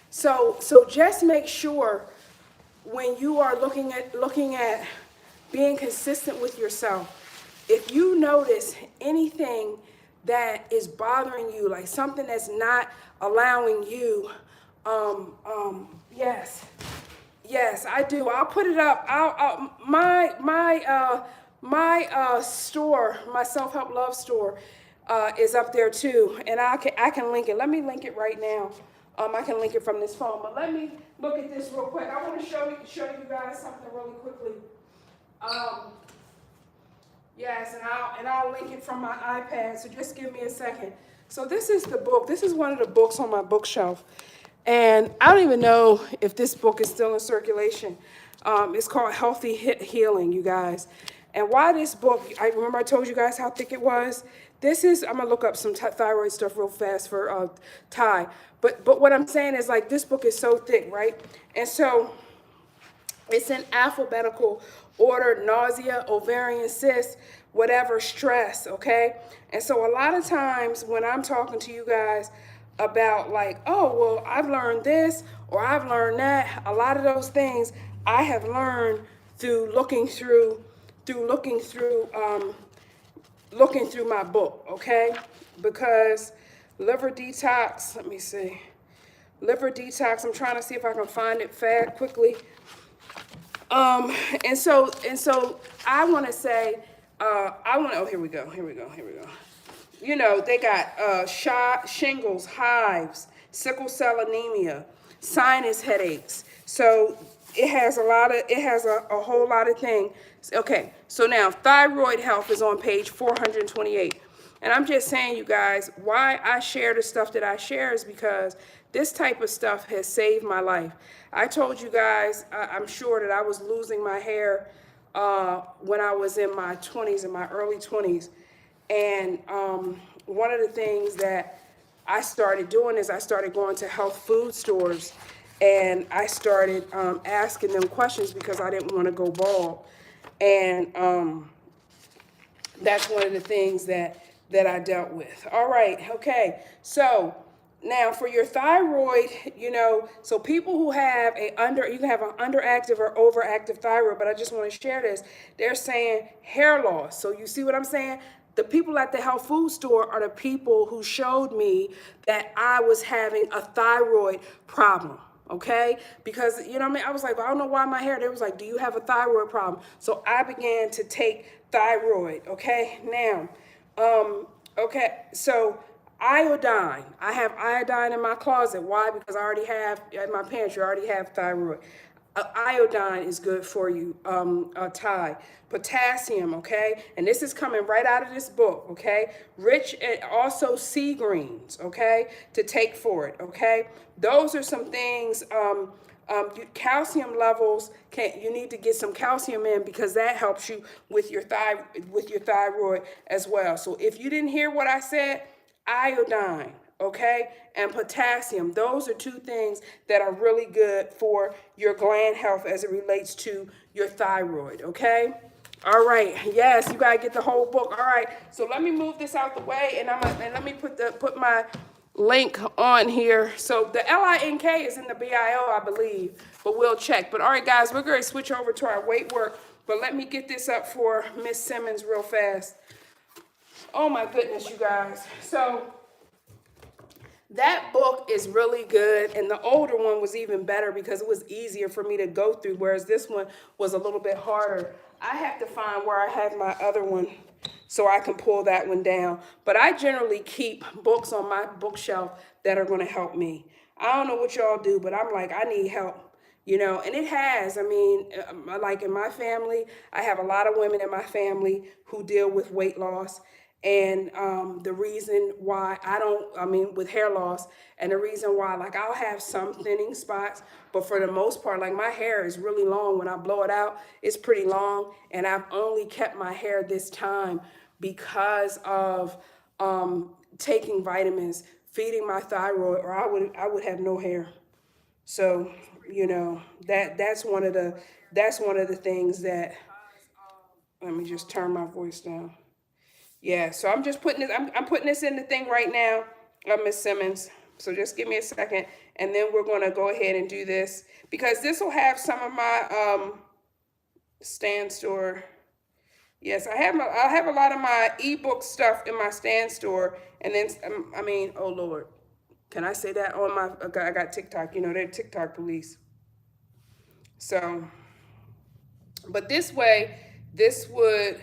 So just make sure when you are looking at being consistent with yourself, if you notice anything that is bothering you, like something that's not allowing you, yes, I do. I'll put it up. My store, my self-help love store, is up there too, and I can link it. Let me link it right now. I can link it from this phone, but let me look at this real quick. I want to show you guys something really quickly. Yes, and I'll link it from my iPad. So just give me a second. So this is the book. This is one of the books on my bookshelf, and I don't even know if this book is still in circulation. It's called Healthy Healing, you guys. And why this book? I remember I told you guys how thick it was. This is, I'm gonna look up some thyroid stuff real fast for Ty. But what I'm saying is, like, this book is so thick, right? And so it's in alphabetical order: nausea, ovarian cysts, whatever, stress, okay? And so a lot of times when I'm talking to you guys about, like, oh, well, I've learned this or I've learned that, a lot of those things I have learned through looking through my book, okay? Because liver detox, let me see. Liver detox, I'm trying to see if I can find it quickly. And so I want to say, here we go. They got shingles, hives, sickle cell anemia, sinus headaches. So it has a whole lot of things. Okay, so now thyroid health is on page 428. And I'm just saying, you guys, why I share the stuff that I share is because this type of stuff has saved my life. I told you guys, I'm sure that I was losing my hair when I was in my 20s, in my early 20s. And one of the things that I started doing is I started going to health food stores, and I started asking them questions because I didn't want to go bald. And that's one of the things that I dealt with. All right, okay. So now for your thyroid, so people who have you can have an underactive or overactive thyroid, but I just want to share this. They're saying hair loss. So you see what I'm saying? The people at the health food store are the people who showed me that I was having a thyroid problem. Okay, because I was like, well, I don't know why my hair. They was like, do you have a thyroid problem? So I began to take thyroid. Okay, now, okay, so iodine. I have iodine in my closet. Why? Because I already have in my pantry. I already have thyroid. Iodine is good for you, Ty. Potassium, okay? And this is coming right out of this book, okay? Rich and also sea greens, okay? To take for it, okay? Those are some things. Calcium levels, you need to get some calcium in because that helps you with your thyroid as well. So if you didn't hear what I said, iodine, okay, and potassium. Those are two things that are really good for your gland health as it relates to your thyroid, okay? All right, yes, you gotta get the whole book. All right, so let me move this out the way, and let me put my link on here. So the LINK is in the BIO, I believe, but we'll check. But all right, guys, we're going to switch over to our weight work. But let me get this up for Miss Simmons real fast. Oh my goodness, you guys. So that book is really good, and the older one was even better because it was easier for me to go through, whereas this one was a little bit harder. I have to find where I have my other one so I can pull that one down. But I generally keep books on my bookshelf that are going to help me. I don't know what y'all do, but I'm like, I need help, you know, and it has. I mean, like in my family, I have a lot of women in my family who deal with weight loss. And the reason why with hair loss, and the reason why, like, I'll have some thinning spots, but for the most part, like, my hair is really long. When I blow it out, it's pretty long, and I've only kept my hair this time because of taking vitamins, feeding my thyroid, or I would have no hair. So, you know, that's one of the things that, let me just turn my voice down. Yeah, so I'm just putting this, I'm putting this in the thing right now, Miss Simmons. So just give me a second, and then we're going to go ahead and do this, because this will have some of my stand store. Yes, I have a lot of my ebook stuff in my stand store, and then oh Lord, can I say that on my? I got TikTok. You know, they're TikTok police. So, but this way, this would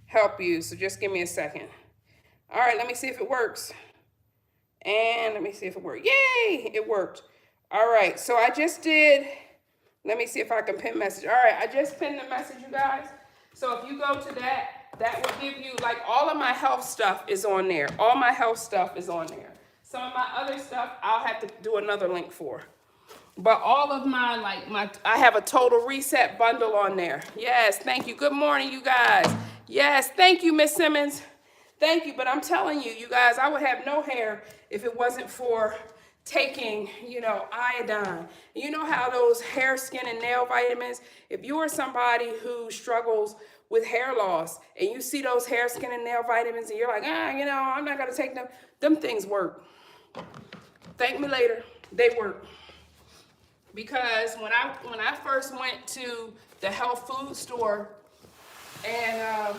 help you. So just give me a second. All right, let me see if it works. And let me see if it worked. Yay, it worked. All right, so I just did, let me see if I can pin message. All right, I just pinned the message, you guys. So if you go to that will give you, like, all of my health stuff is on there. All my health stuff is on there. Some of my other stuff, I'll have to do another link for. But all of I have a total reset bundle on there. Yes, thank you. Good morning, you guys. Yes, thank you, Miss Simmons. Thank you. But I'm telling you, you guys, I would have no hair if it wasn't for taking, you know, iodine. You know how those hair, skin, and nail vitamins, if you are somebody who struggles with hair loss and you see those hair, skin, and nail vitamins and you're like, you know, I'm not going to take them things work. Thank me later. They work. Because when I first went to the health food store, and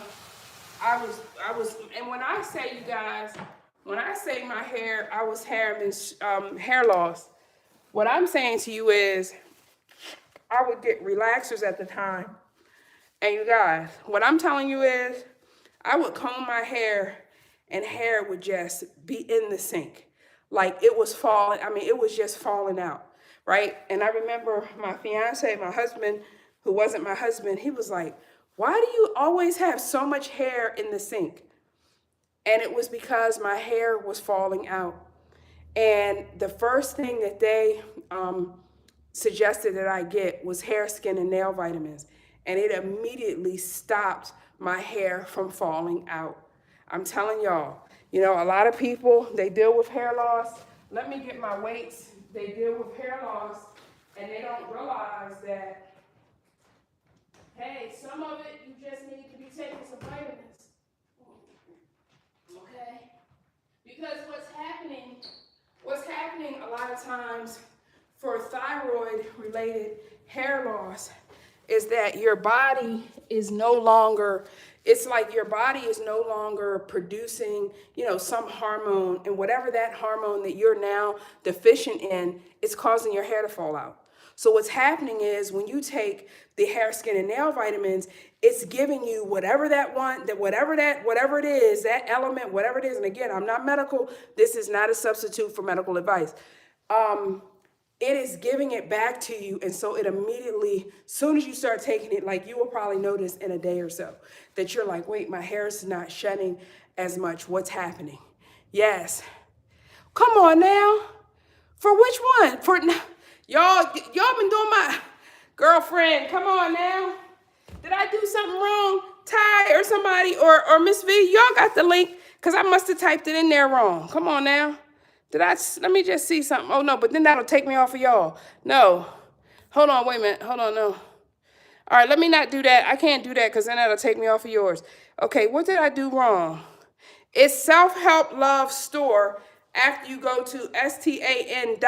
and when I say, you guys, when I say my hair, I was having hair loss, what I'm saying to you is I would get relaxers at the time. And you guys, what I'm telling you is I would comb my hair and hair would just be in the sink. Like it was falling, it was just falling out. Right? And I remember my fiance, my husband, who wasn't my husband, he was like, why do you always have so much hair in the sink? And it was because my hair was falling out. And the first thing that they suggested that I get was hair, skin, and nail vitamins. And it immediately stopped my hair from falling out. I'm telling y'all, you know, a lot of people, they deal with hair loss. Let me get my weights. They deal with hair loss, and they don't realize that, hey, some of it you just need to be taking some vitamins. Okay? Because what's happening a lot of times for thyroid-related hair loss is that your body is no longer, it's like your body is no longer producing, you know, some hormone, and whatever that hormone that you're now deficient in, it's causing your hair to fall out. So what's happening is when you take the hair, skin, and nail vitamins, it's giving you whatever it is, that element, whatever it is. And again, I'm not medical. This is not a substitute for medical advice. It is giving it back to you. And so it immediately, as soon as you start taking it, like you will probably notice in a day or so that you're like, wait, my hair is not shedding as much. What's happening? Yes. Come on now. For which one? For y'all been doing my girlfriend. Come on now. Did I do something wrong? Ty or somebody or Miss V, y'all got the link because I must have typed it in there wrong. Come on now. Let me just see something. Oh, no, but then that'll take me off of y'all. No. Hold on, wait a minute. Hold on, no. All right, let me not do that. I can't do that because then that'll take me off of yours. Okay, what did I do wrong? It's Self Help Love Store. after you go to STAN.STORE.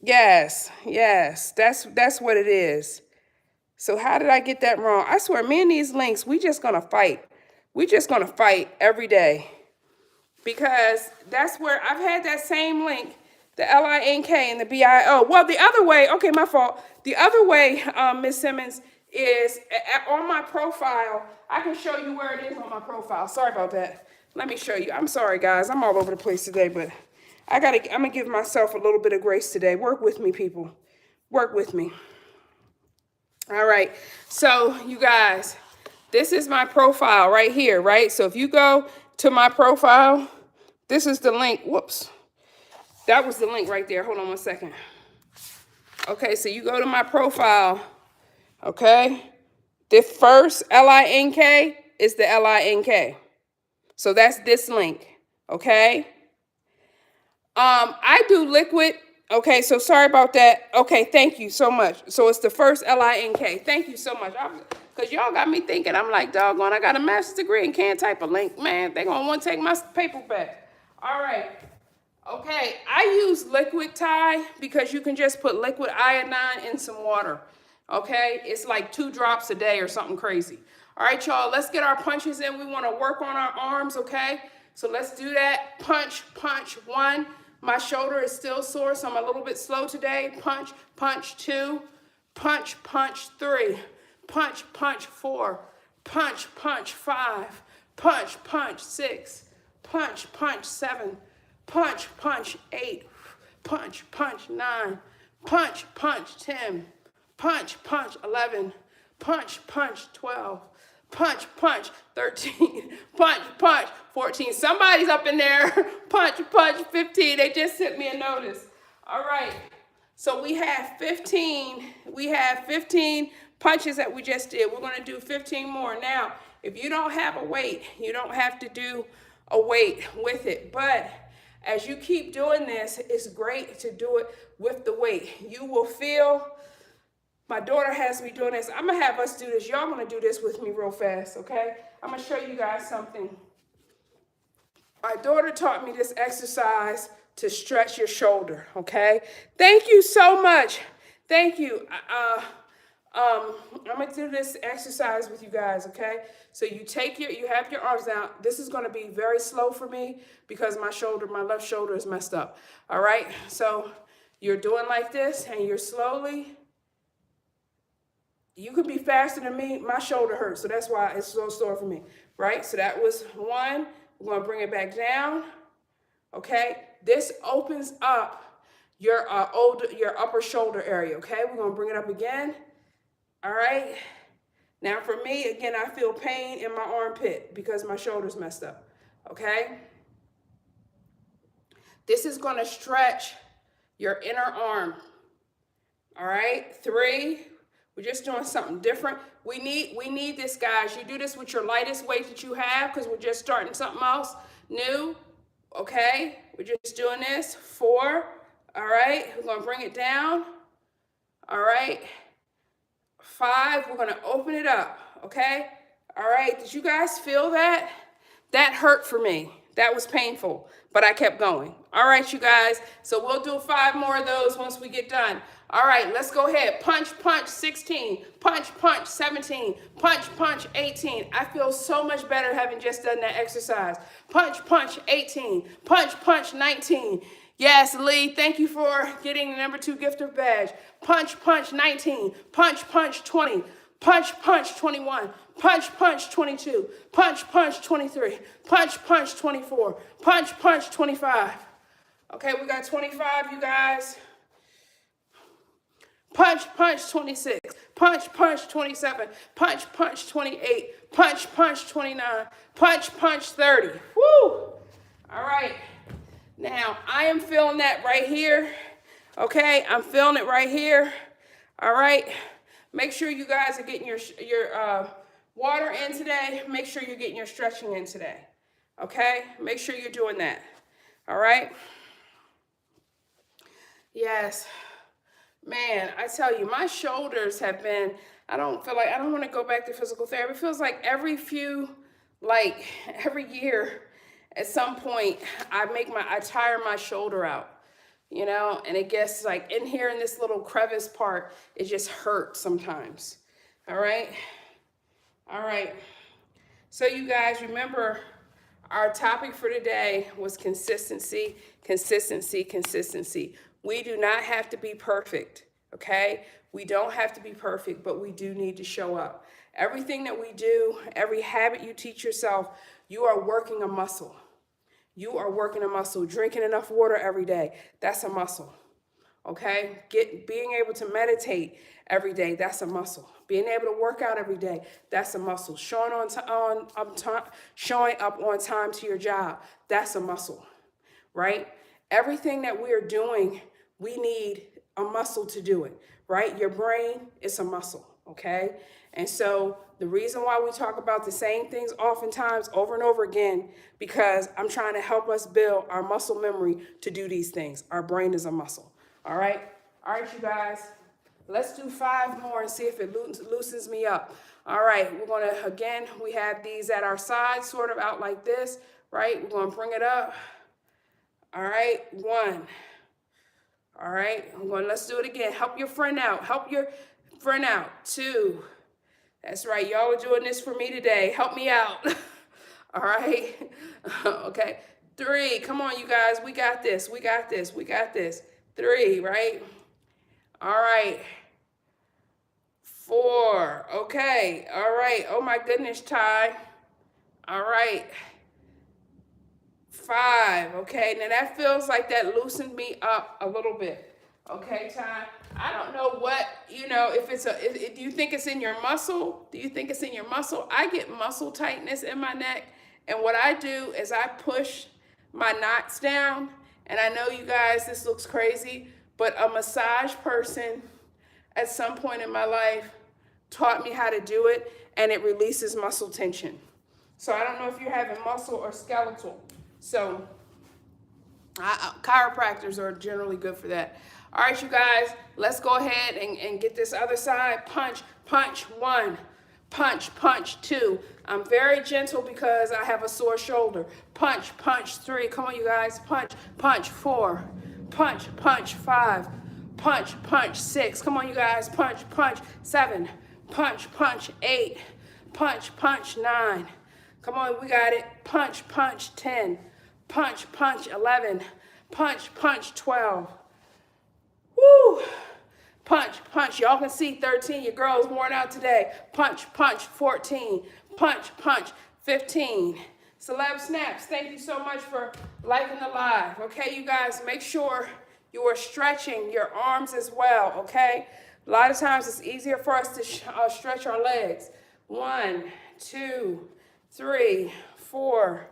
Yes, yes, that's what it is. So how did I get that wrong? I swear, me and these links, we just gonna fight. We just gonna fight every day. Because that's where I've had that same link, the LINK and the BIO. Well, the other way, okay, my fault. The other way, Ms. Simmons, is on my profile. I can show you where it is on my profile. Sorry about that. Let me show you. I'm sorry, guys. I'm all over the place today, but I'm gonna give myself a little bit of grace today. Work with me, people. Work with me. All right. So, you guys, this is my profile right here, right? So if you go to my profile, this is the link. Whoops. That was the link right there. Hold on 1 second. Okay, so you go to my profile, okay? The first LINK is the LINK. So that's this link, okay? I do liquid. Okay, so sorry about that. Okay, thank you so much. So it's the first LINK. Thank you so much. Because y'all got me thinking, I'm like, doggone, I got a master's degree and can't type a link. Man, they going to want to take my paper back. All right. Okay, I use liquid Tide because you can just put liquid iodine in some water. Okay, it's like 2 drops a day or something crazy. All right, y'all, let's get our punches in. We want to work on our arms, okay? So let's do that. Punch, punch, 1. My shoulder is still sore, so I'm a little bit slow today. Punch, punch, 2. Punch, punch, 3. Punch, punch, 4. Punch, punch, 5. Punch, punch, 6. Punch, punch, 7. Punch, punch, 8. Punch, punch, 9. Punch, punch, 10. Punch, punch, 11. Punch, punch, 12. Punch, punch, 13. Punch, punch, 14. Somebody's up in there. Punch, punch, 15. They just sent me a notice. All right. So we have 15. We have 15 punches that we just did. We're going to do 15 more. Now, if you don't have a weight, you don't have to do a weight with it. But as you keep doing this, it's great to do it with the weight. You will feel, my daughter has me doing this. I'm going to have us do this. Y'all going to do this with me real fast, okay? I'm going to show you guys something. My daughter taught me this exercise to stretch your shoulder, okay? Thank you so much. Thank you. I'm going to do this exercise with you guys, okay? So you have your arms down. This is going to be very slow for me because my left shoulder is messed up, all right? So you're doing like this and you're slowly, you could be faster than me. My shoulder hurts, so that's why it's so sore for me, right? So that was 1. We're going to bring it back down, okay? This opens up your upper shoulder area, okay? We're going to bring it up again. All right. Now for me, again, I feel pain in my armpit because my shoulder's messed up. Okay. This is going to stretch your inner arm. All right. 3. We're just doing something different. We need this, guys. You do this with your lightest weight that you have because we're just starting something else new. Okay. We're just doing this. 4. All right. We're going to bring it down. All right. 5, we're going to open it up, okay? All right, did you guys feel that? That hurt for me. That was painful, but I kept going. All right, you guys, so we'll do 5 more of those once we get done. All right, let's go ahead. Punch, punch, 16. Punch, punch, 17. Punch, punch, 18. I feel so much better having just done that exercise. Punch, punch, 18. Punch, punch, 19. Yes, Lee, thank you for getting the number 2 gifter badge. Punch, punch, 19. Punch, punch, 20. Punch, punch, 21. Punch, punch, 22. Punch, punch, 23. Punch, punch, 24. Punch, punch, 25. Okay, we got 25, you guys. Punch, punch, 26. Punch, punch, 27. Punch, punch, 28. Punch, punch, 29. Punch, punch, 30. Woo! All right. Now, I am feeling that right here, okay? I'm feeling it right here, all right? Make sure you guys are getting your water in today. Make sure you're getting your stretching in today, okay? Make sure you're doing that, all right? Yes. Man, I tell you, my shoulders have been, I don't want to go back to physical therapy. It feels like every year, at some point, I tire my shoulder out, you know, and it gets like in here in this little crevice part, it just hurts sometimes. All right. All right. So you guys remember our topic for today was consistency, consistency, consistency. We do not have to be perfect. Okay. We don't have to be perfect, but we do need to show up. Everything that we do, every habit you teach yourself, you are working a muscle. You are working a muscle. Drinking enough water every day, that's a muscle. Okay? Being able to meditate every day, that's a muscle. Being able to work out every day, that's a muscle. Showing up on time to your job, that's a muscle. Right? Everything that we are doing, we need a muscle to do it. Right? Your brain is a muscle. Okay? And so the reason why we talk about the same things oftentimes over and over again, because I'm trying to help us build our muscle memory to do these things. Our brain is a muscle. All right, you guys, let's do 5 more and see if it loosens me up. All right, we're going to, again, we have these at our sides, sort of out like this, right? We're going to bring it up. All right, 1. All right, let's do it again. Help your friend out. 2. That's right. Y'all are doing this for me today. Help me out. All right. Okay. 3. Come on, you guys. We got this. 3, right? All right. 4. Okay. All right. Oh, my goodness, Ty. All right. 5. Okay. Now, that feels like that loosened me up a little bit. Okay, Ty? I don't know what, if do you think it's in your muscle? Do you think it's in your muscle? I get muscle tightness in my neck. And what I do is I push my knots down. And I know you guys, this looks crazy, but a massage person at some point in my life taught me how to do it, and it releases muscle tension. So I don't know if you're having muscle or skeletal. So chiropractors are generally good for that. All right, you guys, let's go ahead and get this other side. Punch, punch, 1. Punch, punch, 2. I'm very gentle because I have a sore shoulder. Punch, punch, 3. Come on, you guys. Punch, punch, 4. Punch, punch, 5. Punch, punch, 6. Come on, you guys. Punch, punch, 7. Punch, punch, 8. Punch, punch, 9. Come on, we got it. Punch, punch, 10. Punch, punch, 11. Punch, punch, 12. Woo! Punch, punch. Y'all can see 13. Your girl's worn out today. Punch, punch, 14. Punch, punch, 15. Celeb Snaps, thank you so much for liking the live. Okay, you guys, make sure you are stretching your arms as well, okay? A lot of times it's easier for us to stretch our legs. 1, 2, 3, 4,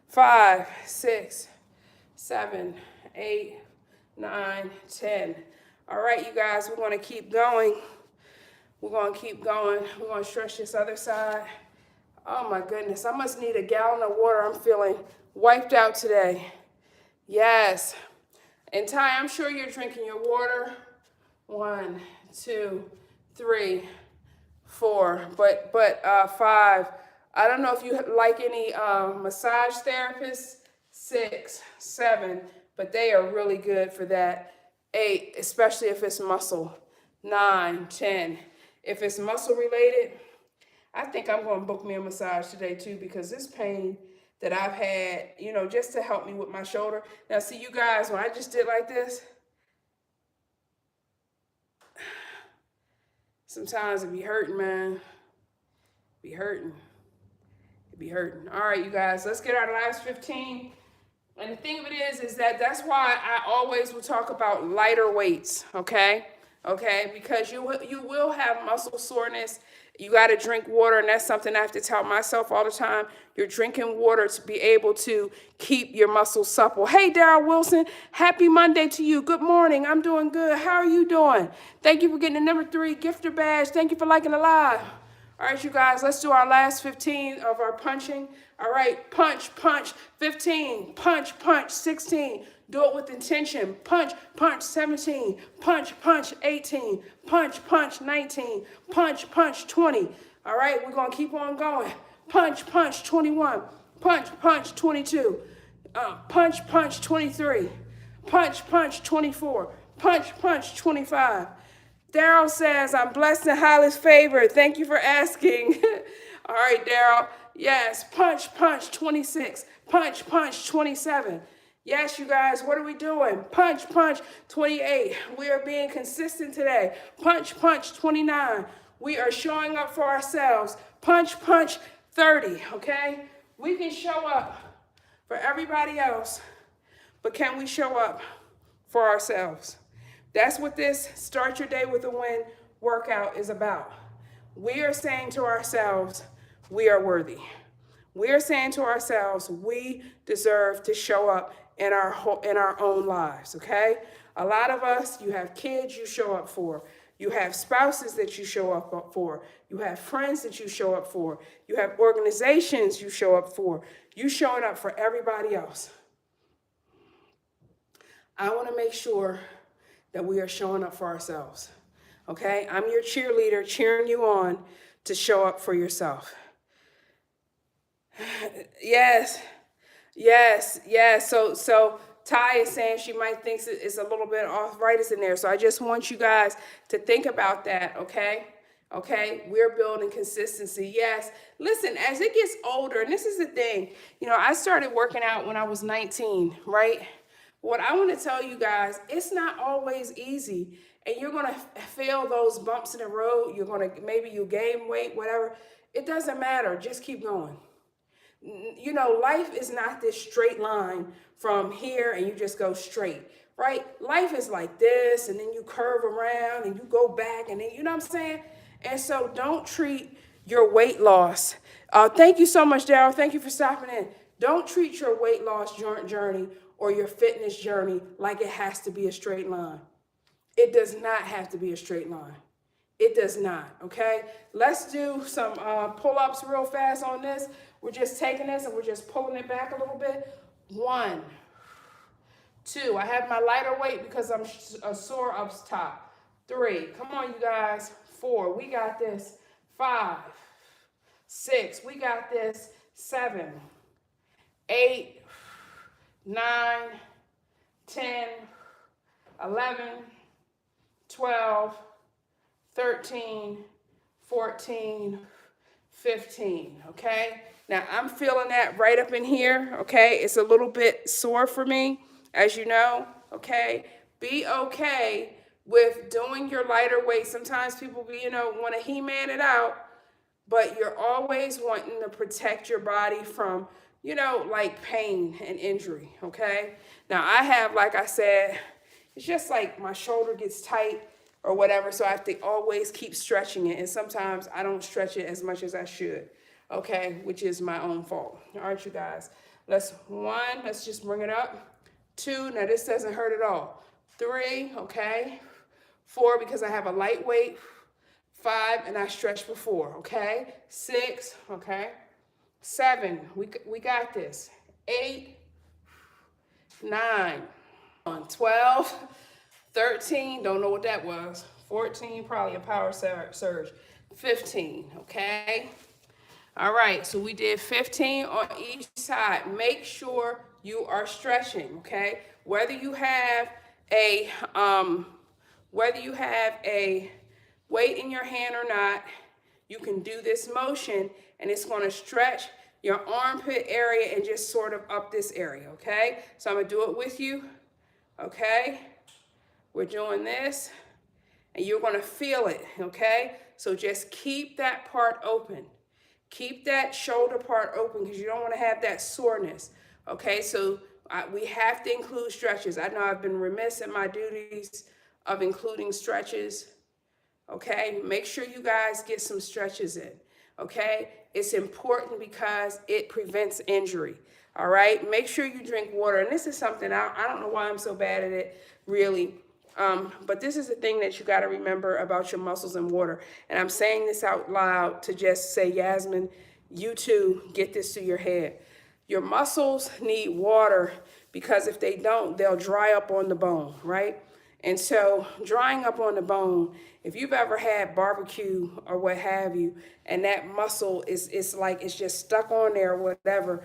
5, 6, 7, 8, 9, 10. All right, you guys, we're going to keep going. We're going to stretch this other side. Oh, my goodness. I must need a gallon of water. I'm feeling wiped out today. Yes. And Ty, I'm sure you're drinking your water. 1, 2, 3, 4. But 5. I don't know if you like any massage therapists. 6, 7. But they are really good for that. 8, especially if it's muscle. 9, 10. If it's muscle related, I think I'm going to book me a massage today too, because this pain that I've had, just to help me with my shoulder. Now, see, you guys, when I just did like this, sometimes it be hurting, man. It be hurting. All right, you guys, let's get our last 15. And the thing of it is that's why I always will talk about lighter weights, okay? Okay, because you will have muscle soreness. You got to drink water, and that's something I have to tell myself all the time. You're drinking water to be able to keep your muscles supple. Hey, Daryl Wilson, happy Monday to you. Good morning. I'm doing good. How are you doing? Thank you for getting the number 3 gifter badge. Thank you for liking the live. All right, you guys, let's do our last 15 of our punching. All right, punch, punch, 15, punch, punch, 16. Do it with intention. Punch, punch, 17. Punch, punch, 18. Punch, punch, 19. Punch, punch, 20. All right, we're going to keep on going. Punch, punch, 21. punch, punch, 22, punch, punch, 23, punch, punch, 24, punch, punch, 25. Daryl says, I'm blessed and highly favored. Thank you for asking. All right, Daryl. Yes, punch, punch, 26, punch, punch, 27. Yes, you guys, what are we doing? Punch, punch, 28. We are being consistent today. Punch, punch, 29. We are showing up for ourselves. Punch, punch, 30, okay? We can show up for everybody else, but can we show up for ourselves? That's what this Start Your Day with a Win workout is about. We are saying to ourselves, we are worthy. We are saying to ourselves, we deserve to show up in our own lives, okay? A lot of us, you have kids you show up for. You have spouses that you show up for. You have friends that you show up for. You have organizations you show up for. You showing up for everybody else. I want to make sure that we are showing up for ourselves, okay? I'm your cheerleader, cheering you on to show up for yourself. Yes, yes, yes. So Ty is saying she might think it's a little bit arthritis in there. So I just want you guys to think about that, okay? Okay, we're building consistency. Yes, listen, as it gets older, and this is the thing, I started working out when I was 19, right? What I want to tell you guys, it's not always easy, and you're going to feel those bumps in the road. Maybe you gain weight, whatever. It doesn't matter. Just keep going. Life is not this straight line from here and you just go straight, right? Life is like this, and then you curve around and you go back, and then, you know what I'm saying? And so don't treat your weight loss. Thank you so much, Daryl. Thank you for stopping in. Don't treat your weight loss journey or your fitness journey like it has to be a straight line. It does not have to be a straight line. It does not, okay? Let's do some pull-ups real fast on this. We're just taking this and we're just pulling it back a little bit. 1, 2. I have my lighter weight because I'm sore up top. 3. Come on, you guys. 4. We got this. 5, 6. We got this. 7, 8, 9, 10, 11, 12, 13, 14, 15, okay? Now, I'm feeling that right up in here, okay? It's a little bit sore for me, as you know, okay? Be okay with doing your lighter weight. Sometimes people, want to He-Man it out, but you're always wanting to protect your body from, like pain and injury, okay? Now, I have, like I said, it's just like my shoulder gets tight or whatever, so I have to always keep stretching it, and sometimes I don't stretch it as much as I should, okay, which is my own fault. All right, you guys, let's just bring it up. 2, now this doesn't hurt at all. 3, okay. 4, because I have a light weight. 5, and I stretched before, okay. 6, okay. 7, we got this. 8, 9, 12, 13, don't know what that was. 14, probably a power surge. 15, okay? All right, so we did 15 on each side. Make sure you are stretching, okay? Whether you have a weight in your hand or not, you can do this motion, and it's going to stretch your armpit area and just sort of up this area, okay? So I'm going to do it with you, okay? We're doing this, and you're going to feel it, okay? So just keep that part open. Keep that shoulder part open because you don't want to have that soreness, okay? So we have to include stretches. I know I've been remiss in my duties of including stretches, okay? Make sure you guys get some stretches in, okay? It's important because it prevents injury, all right? Make sure you drink water. And this is something, I don't know why I'm so bad at it, really. But this is the thing that you got to remember about your muscles and water. And I'm saying this out loud to just say, Yasmin, you too, get this to your head. Your muscles need water because if they don't, they'll dry up on the bone, right? And so drying up on the bone If you've ever had barbecue or what have you, and that muscle is like it's just stuck on there or whatever,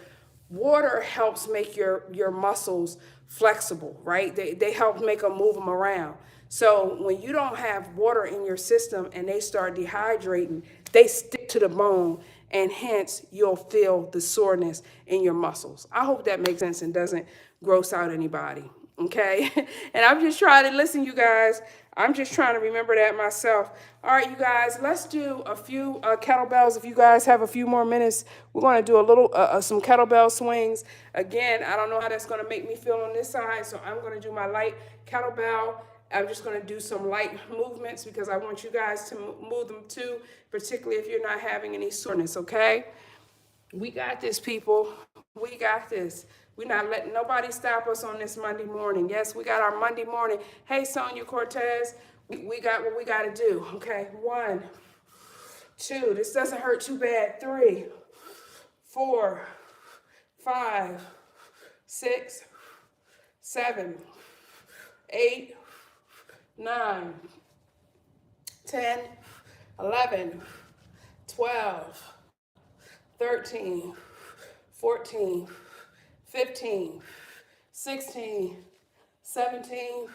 water helps make your muscles flexible, right? They help make them move them around. So when you don't have water in your system and they start dehydrating, they stick to the bone, and hence you'll feel the soreness in your muscles. I hope that makes sense and doesn't gross out anybody. Okay. And I'm just trying to listen, you guys. I'm just trying to remember that myself. All right, you guys, let's do a few kettlebells. If you guys have a few more minutes, we're going to do a little, some kettlebell swings. Again, I don't know how that's going to make me feel on this side, so I'm going to do my light kettlebell. I'm just going to do some light movements because I want you guys to move them too, particularly if you're not having any soreness, okay? We got this, people. We got this. We're not letting nobody stop us on this Monday morning. Yes, we got our Monday morning. Hey, Sonia Cortez, we got what we got to do, okay? 1, 2, this doesn't hurt too bad. 3, 4, 5, 6, 7, 8, 9, 10, 11, 12, 13, 14, 15, 16, 17,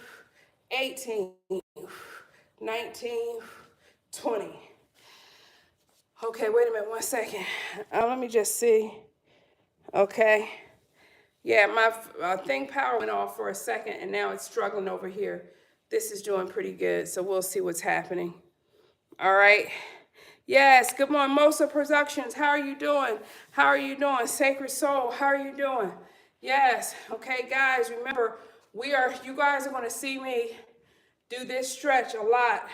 18, 19, 20. Okay, wait a minute, 1 second. Let me just see. Okay. Yeah, my thing power went off for a second, and now it's struggling over here. This is doing pretty good, so we'll see what's happening. All right. Yes, good morning, Mosa Productions. How are you doing? How are you doing? Sacred Soul, how are you doing? Yes, okay, guys, remember, you guys are going to see me do this stretch a lot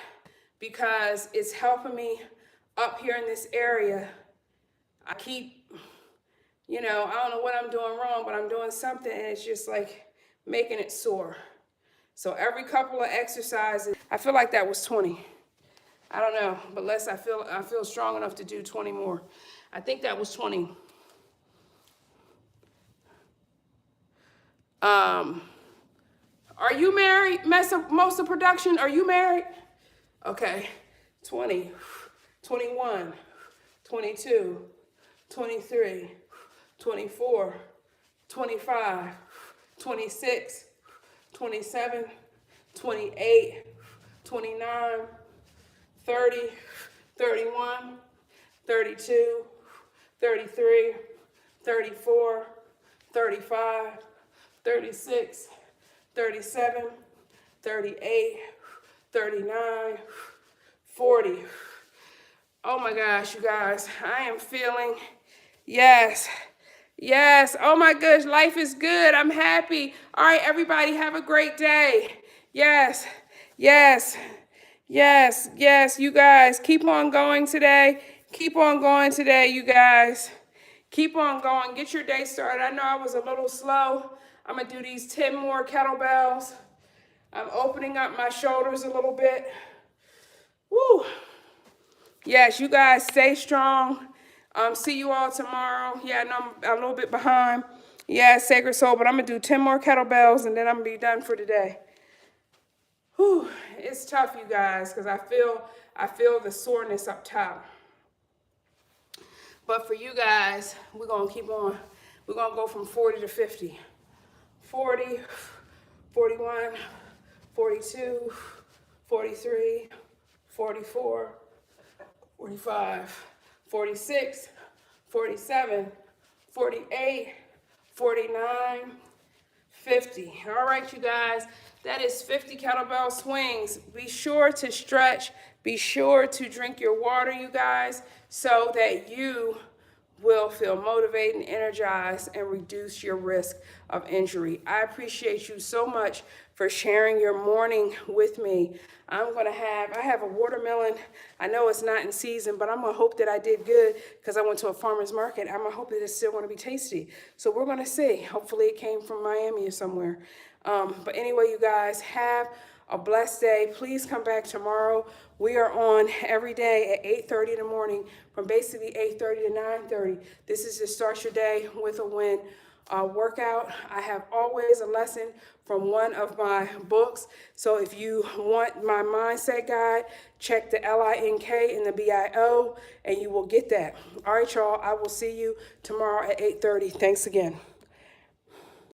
because it's helping me up here in this area. I keep, I don't know what I'm doing wrong, but I'm doing something, and it's just like making it sore. So every couple of exercises, I feel like that was 20. I don't know, but I feel strong enough to do 20 more. I think that was 20. Are you married? Mosa Production, are you married? Okay. 20, 21, 22, 23, 24, 25, 26, 27, 28, 29, 30, 31, 32, 33, 34, 35, 36, 37, 38, 39, 40. Oh my gosh, you guys, I am feeling, yes, oh my gosh, life is good, I'm happy. All right, everybody, have a great day. Yes, you guys, keep on going today. Keep on going today, you guys. Keep on going, get your day started. I know I was a little slow. I'm gonna do these 10 more kettlebells. I'm opening up my shoulders a little bit. Woo. Yes, you guys stay strong. See you all tomorrow. Yeah, I know I'm a little bit behind. Yeah, Sacred Soul, but I'm gonna do 10 more kettlebells and then I'm gonna be done for today. Whew, it's tough, you guys, because I feel the soreness up top. But for you guys, we're gonna keep on. We're gonna go from 40 to 50. 40, 41, 42, 43, 44, 45, 46, 47, 48, 49, 50. All right, you guys, that is 50 kettlebell swings. Be sure to stretch. Be sure to drink your water, you guys, so that you will feel motivated and energized and reduce your risk of injury. I appreciate you so much for sharing your morning with me. I have a watermelon. I know it's not in season, but I'm gonna hope that I did good because I went to a farmer's market. I'm gonna hope that it's still gonna be tasty. So we're gonna see. Hopefully it came from Miami or somewhere. But anyway, you guys, have a blessed day. Please come back tomorrow. We are on every day at 8:30 in the morning, from basically 8:30 to 9:30. This is to start your day with a win workout. I have always a lesson from one of my books. So if you want my mindset guide, check the LINK and the BIO, and you will get that. All right, y'all, I will see you tomorrow at 8:30. Thanks again.